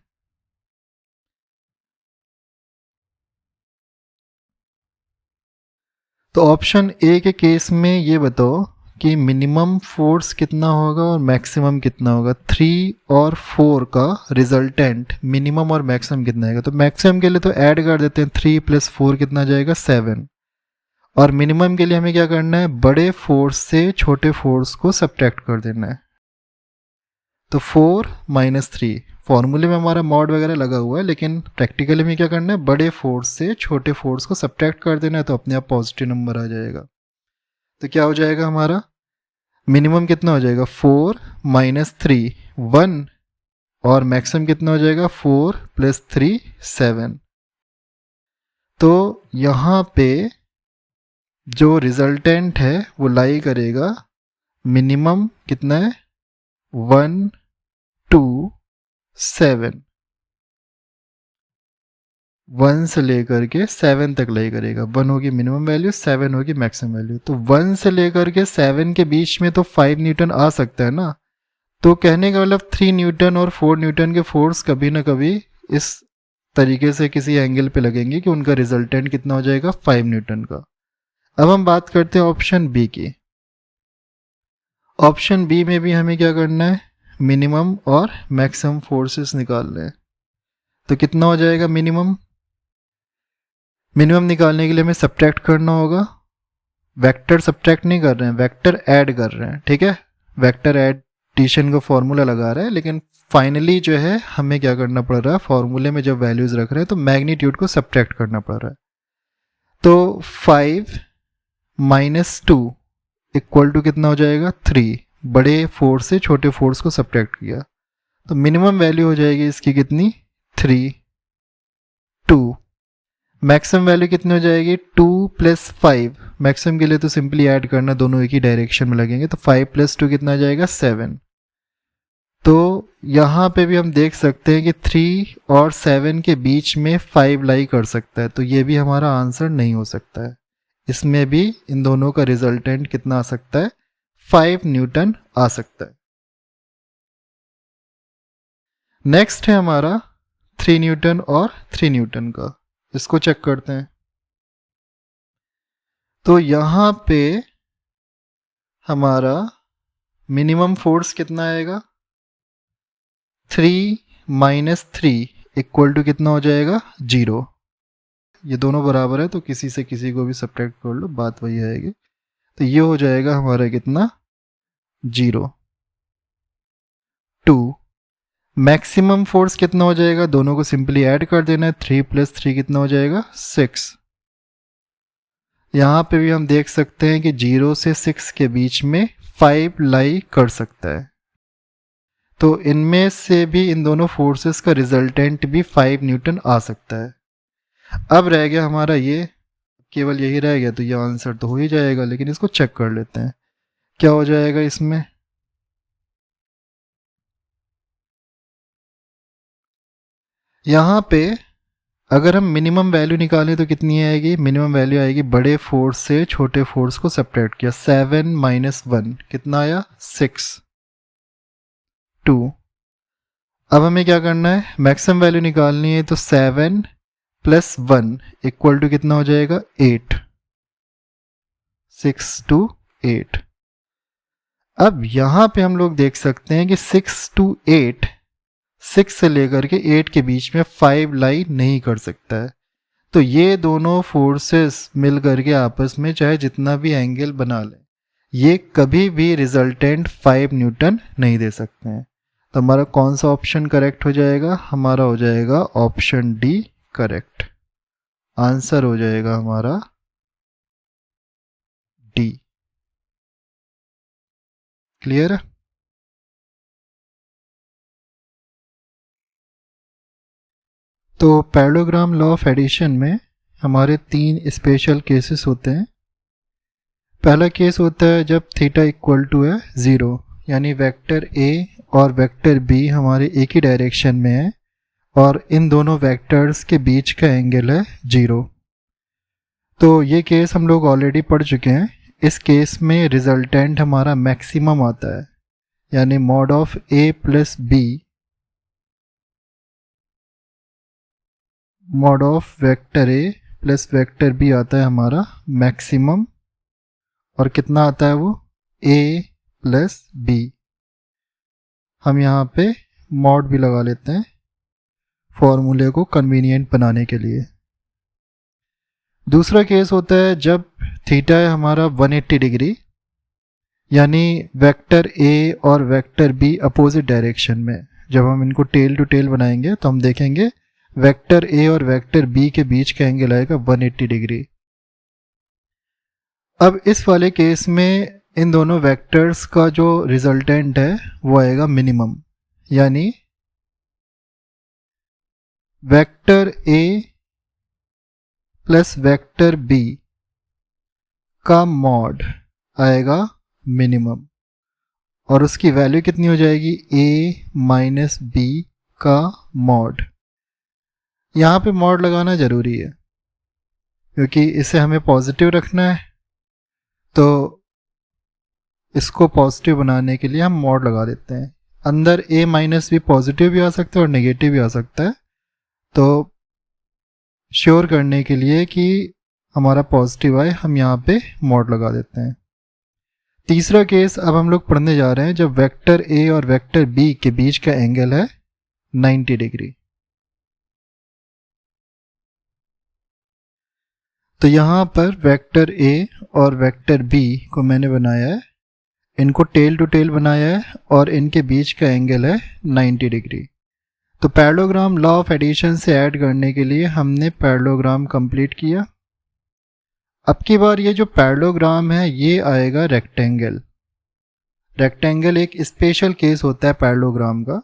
तो ऑप्शन A के केस में ये बताओ कि मिनिमम फोर्स कितना होगा और मैक्सिमम कितना होगा। 3 और 4 का रिजल्टेंट मिनिमम और मैक्सिमम कितना आएगा। तो मैक्सिमम के लिए तो ऐड कर देते हैं, 3 + 4 कितना जाएगा, 7। और मिनिमम के लिए हमें क्या करना है, बड़े फोर्स से छोटे फोर्स को सब्ट्रैक्ट कर देना है। तो 4 - 3, फॉर्मूले में हमारा मॉड वगैरह लगा हुआ है, लेकिन प्रैक्टिकली में क्या करना है, बड़े फोर्स से छोटे फोर्स को सब्ट्रैक्ट कर देना है, तो अपने आप पॉजिटिव नंबर आ जाएगा। तो क्या हो जाएगा हमारा, मिनिमम कितना हो जाएगा, 4 - 3 1, और मैक्सिमम कितना हो जाएगा, 4 + 3 7। तो यहाँ पे जो रिजल्टेंट है वो लाई करेगा, मिनिमम कितना है, 1 2 7, 1 से लेकर के 7 तक लाई करेगा। 1 होगी मिनिमम वैल्यू, 7 होगी मैक्सिमम वैल्यू। तो 1 से लेकर के 7 के बीच में तो 5 न्यूटन आ सकता है ना, तो कहने का मतलब 3 न्यूटन और 4 न्यूटन के फोर्स कभी ना कभी इस तरीके से किसी एंगल पे लगेंगे कि उनका रिजल्टेंट कितना हो जाएगा 5 न्यूटन का। अब हम बात करते हैं ऑप्शन बी की। ऑप्शन बी में भी हमें क्या करना है, मिनिमम और मैक्सिमम फोर्सेस निकालने हैं। तो कितना हो जाएगा मिनिमम निकालने के लिए हमें सब्ट्रैक्ट करना होगा। वेक्टर सब्ट्रैक्ट नहीं कर रहे हैं, वेक्टर ऐड कर रहे हैं, ठीक है। वेक्टर एडिशन का फॉर्मूला लगा रहा है, लेकिन फाइनली जो है हमें क्या करना पड़ रहा है, फॉर्मूले में जब वैल्यूज रख रहे हैं तो मैग्नीट्यूड को सब्ट्रैक्ट करना पड़ रहा है। तो 5 माइनस 2 इक्वल टू कितना हो जाएगा 3। बड़े फोर्स से छोटे फोर्स को सब्ट्रैक्ट किया तो मिनिमम वैल्यू हो जाएगी इसकी कितनी 3, 2। मैक्सिमम वैल्यू कितनी हो जाएगी 2 + 5। मैक्सिमम के लिए तो सिंपली ऐड करना, दोनों एक ही डायरेक्शन में लगेंगे, तो 5 + 2 कितना आ जाएगा 7। तो यहाँ पे भी हम देख सकते हैं कि 3 और 7 के बीच में 5 लाई कर सकता है, तो ये भी हमारा आंसर नहीं हो सकता है। इसमें भी इन दोनों का रिजल्टेंट कितना आ सकता है 5 न्यूटन आ सकता है। नेक्स्ट है हमारा 3 न्यूटन और 3 न्यूटन का, इसको चेक करते हैं। तो यहाँ पे हमारा मिनिमम फोर्स कितना आएगा 3 - 3 इक्वल टू कितना हो जाएगा 0। ये दोनों बराबर है तो किसी से किसी को भी सब्ट्रैक्ट कर लो, बात वही आएगी। तो ये हो जाएगा हमारा कितना 0, 2। मैक्सिमम फोर्स कितना हो जाएगा, दोनों को सिंपली ऐड कर देना है, 3 + 3 कितना हो जाएगा 6। यहाँ पे भी हम देख सकते हैं कि 0 से 6 के बीच में 5 लाई कर सकता है। तो इनमें से भी इन दोनों फोर्सेस का रिजल्टेंट भी 5 न्यूटन आ सकता है। अब रह गया हमारा ये, केवल यही रह गया, तो ये आंसर तो हो ही जाएगा, लेकिन इसको चेक कर लेते हैं क्या हो जाएगा इसमें। यहाँ पे अगर हम मिनिमम वैल्यू निकालें तो कितनी आएगी, मिनिमम वैल्यू आएगी बड़े फोर्स से छोटे फोर्स को सब्ट्रैक्ट किया, 7 - 1 कितना आया 6, 2। अब हमें क्या करना है, मैक्सिमम वैल्यू निकालनी है, तो 7 + 1 इक्वल टू कितना हो जाएगा 8, 6 to 8। अब यहाँ पे हम लोग देख सकते हैं कि 6 to 8, 6 से लेकर के 8 के बीच में 5 लाई नहीं कर सकता है। तो ये दोनों फोर्सेस मिल करके आपस में चाहे जितना भी एंगल बना लें, ये कभी भी रिजल्टेंट 5 न्यूटन नहीं दे सकते हैं। तो हमारा कौन सा ऑप्शन करेक्ट हो जाएगा, हमारा हो जाएगा ऑप्शन डी करेक्ट। आंसर हो जाएगा हमारा डी। क्लियर है। तो पैरेललोग्राम लॉ ऑफ एडिशन में हमारे 3 स्पेशल केसेस होते हैं। पहला केस होता है जब थीटा इक्वल टू है 0, यानी वेक्टर ए और वेक्टर बी हमारे एक ही डायरेक्शन में है और इन दोनों वेक्टर्स के बीच का एंगल है 0। तो ये केस हम लोग ऑलरेडी पढ़ चुके हैं। इस केस में रिजल्टेंट हमारा मैक्सिमम आता है, यानी mod of A plus B mod of vector A plus vector B आता है हमारा मैक्सिमम, और कितना आता है वो a प्लस बी। हम यहाँ पे मॉड भी लगा लेते हैं फॉर्मूले को कन्वीनियंट बनाने के लिए। दूसरा केस होता है जब थीटा है हमारा 180 डिग्री, यानी वेक्टर ए और वेक्टर बी अपोजिट डायरेक्शन में। जब हम इनको टेल टू टेल बनाएंगे तो हम देखेंगे वेक्टर ए और वेक्टर बी के बीच का एंगल आएगा 180 डिग्री। अब इस वाले केस में इन दोनों वेक्टर्स का जो रिजल्टेंट है वो आएगा मिनिमम, यानी vector A plus vector B का मॉड आएगा मिनिमम, और उसकी वैल्यू कितनी हो जाएगी a माइनस बी का मॉड। यहाँ पे मॉड लगाना ज़रूरी है क्योंकि इसे हमें पॉजिटिव रखना है, तो इसको पॉजिटिव बनाने के लिए हम मॉड लगा देते हैं। अंदर a माइनस भी पॉजिटिव भी आ सकता है और नेगेटिव भी आ सकता है, तो श्योर करने के लिए कि हमारा पॉजिटिव आए हम यहाँ पे मॉड लगा देते हैं। तीसरा केस अब हम लोग पढ़ने जा रहे हैं जब वेक्टर a और वेक्टर b के बीच का एंगल है 90 डिग्री। तो यहाँ पर वेक्टर a और वेक्टर b को मैंने बनाया है, इनको टेल टू टेल बनाया है और इनके बीच का एंगल है 90 डिग्री। तो पैरेललोग्राम लॉ ऑफ एडिशन से ऐड करने के लिए हमने पैरेललोग्राम कंप्लीट किया। अब की बार ये जो पैरेललोग्राम है ये आएगा रेक्टेंगल। रेक्टेंगल एक स्पेशल केस होता है पैरेललोग्राम का,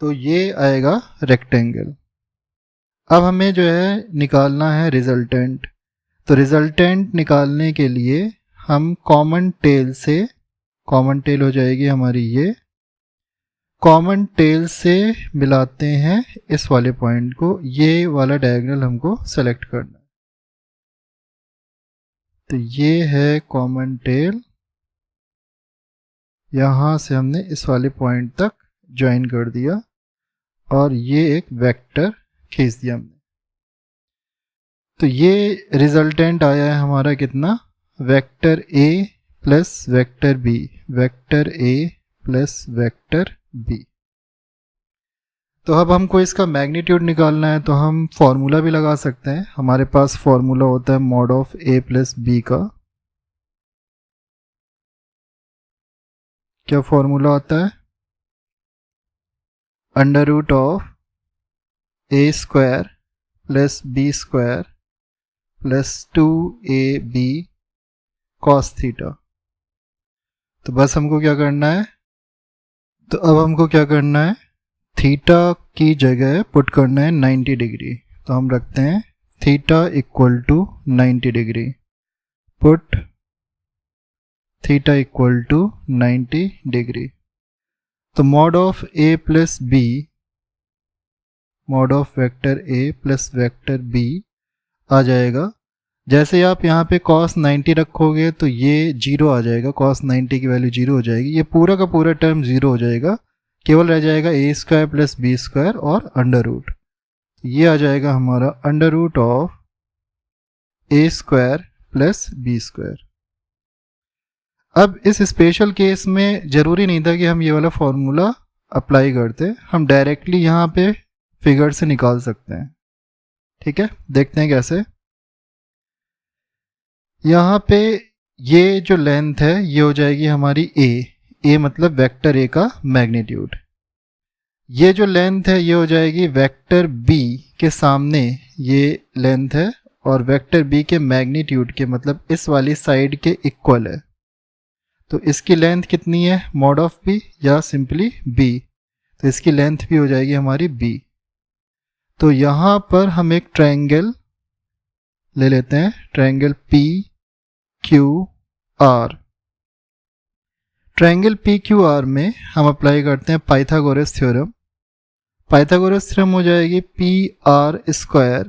तो ये आएगा रेक्टेंगल। अब हमें जो है निकालना है रिजल्टेंट। तो रिजल्टेंट निकालने के लिए हम कॉमन टेल से, कॉमन टेल हो जाएगी हमारी ये, कॉमन टेल से मिलाते हैं इस वाले पॉइंट को, ये वाला डायगोनल हमको सेलेक्ट करना है। तो ये है कॉमन टेल, यहाँ से हमने इस वाले पॉइंट तक ज्वाइन कर दिया और ये एक वेक्टर खींच दिया हमने। तो ये रिजल्टेंट आया है हमारा कितना, vector a plus vector b, vector a plus vector b। तो अब हमको इसका मैग्नीट्यूड निकालना है, तो हम फॉर्मूला भी लगा सकते हैं। हमारे पास फॉर्मूला होता है mod of a plus b का। क्या फॉर्मूला आता है, under root of a square plus b square plus 2ab cos theta. तो बस हमको क्या करना है, तो अब हमको क्या करना है, थीटा की जगह पुट करना है 90 डिग्री। तो हम रखते हैं theta equal to 90 degree, put theta equal to 90 degree. तो mod of a plus b, mod of vector a plus vector b आ जाएगा। जैसे ही आप यहाँ पे cos 90 रखोगे तो ये जीरो आ जाएगा, cos 90 की वैल्यू जीरो हो जाएगी, ये पूरा का पूरा टर्म जीरो हो जाएगा, केवल रह जाएगा a square plus b square और अंडर रूट। ये आ जाएगा हमारा under root of a square plus b square. अब इस स्पेशल केस में ज़रूरी नहीं था कि हम ये वाला फॉर्मूला अप्लाई करते, हम डायरेक्टली यहाँ पे फिगर से निकाल सकते हैं। ठीक है, देखते हैं कैसे। यहाँ पे ये जो लेंथ है ये हो जाएगी हमारी a मतलब वेक्टर a का मैग्नीट्यूड। ये जो लेंथ है ये हो जाएगी वेक्टर b के सामने ये लेंथ है और वेक्टर b के मैग्नीट्यूड के मतलब इस वाली साइड के इक्वल है। तो इसकी लेंथ कितनी है, मॉड ऑफ b या सिंपली b, तो इसकी लेंथ भी हो जाएगी हमारी b। तो यहाँ पर हम एक ट्रायंगल ले लेते हैं, triangle P Q R. Triangle P Q R में हम अप्लाई करते हैं पाइथागोरस थ्योरम। पाइथागोरस थ्योरम हो जाएगी P R square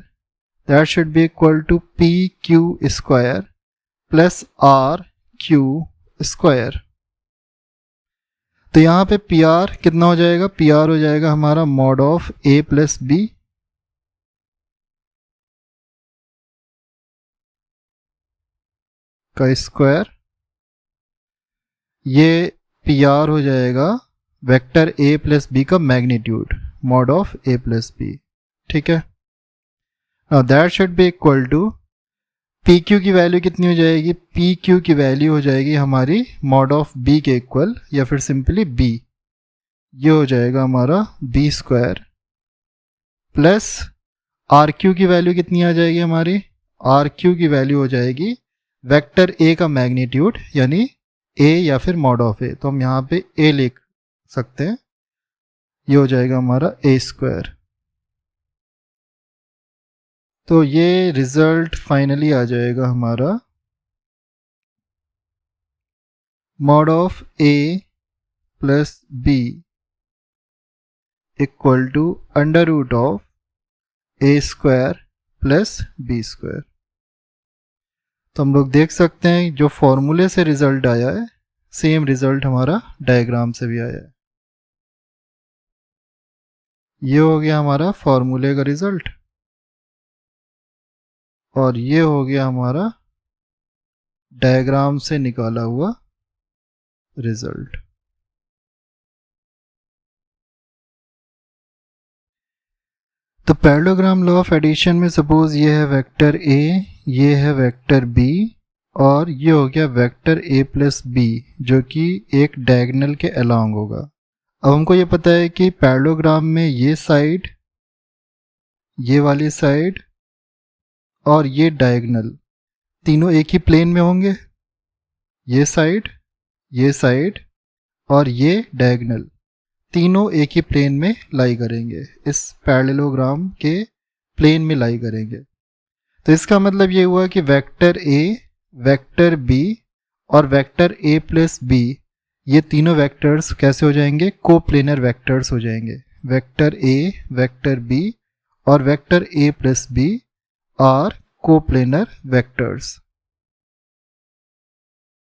that should be equal to P Q square plus R Q square. तो यहाँ पे पी आर कितना हो जाएगा, पी आर हो जाएगा हमारा mod of A plus B का स्क्वायर। ये पी आर हो जाएगा वेक्टर ए प्लस बी का magnitude, mod of A plus B. ठीक है, now that should be equal to P Q की वैल्यू कितनी हो जाएगी, पी क्यू की वैल्यू हो जाएगी हमारी मॉड ऑफ बी के इक्वल या फिर सिंपली बी। ये हो जाएगा हमारा B square plus R Q की वैल्यू कितनी आ जाएगी हमारी, आर क्यू की वैल्यू हो जाएगी वेक्टर ए का मैग्नीट्यूड यानी ए या फिर मॉड ऑफ ए। तो हम यहाँ पे ए लिख सकते हैं, ये हो जाएगा हमारा ए स्क्वायर। तो ये रिजल्ट फाइनली आ जाएगा हमारा mod of A plus B equal to under root of A square plus B square. तो हम लोग देख सकते हैं जो फॉर्मूले से रिजल्ट आया है सेम रिजल्ट हमारा डायग्राम से भी आया है। ये हो गया हमारा फॉर्मूले का रिजल्ट और ये हो गया हमारा डायग्राम से निकाला हुआ रिजल्ट। तो पैरेललोग्राम लॉ ऑफ एडिशन में सपोज ये है वेक्टर ए, ये है वेक्टर बी और ये हो गया वेक्टर ए प्लस बी जो कि एक डायगोनल के अलोंग होगा। अब हमको ये पता है कि पैरेललोग्राम में ये साइड, ये वाली साइड और ये डायगोनल तीनों एक ही प्लेन में होंगे। ये साइड और ये डायगोनल तीनों एक ही प्लेन में लाई करेंगे, इस पैरेललोग्राम के प्लेन में लाई करेंगे। तो इसका मतलब ये हुआ कि वेक्टर ए, वेक्टर बी और वेक्टर ए प्लस बी ये तीनों वेक्टर्स कैसे हो जाएंगे? कोप्लेनर वेक्टर्स हो जाएंगे। वेक्टर ए, वेक्टर बी और vector A plus B are coplanar vectors.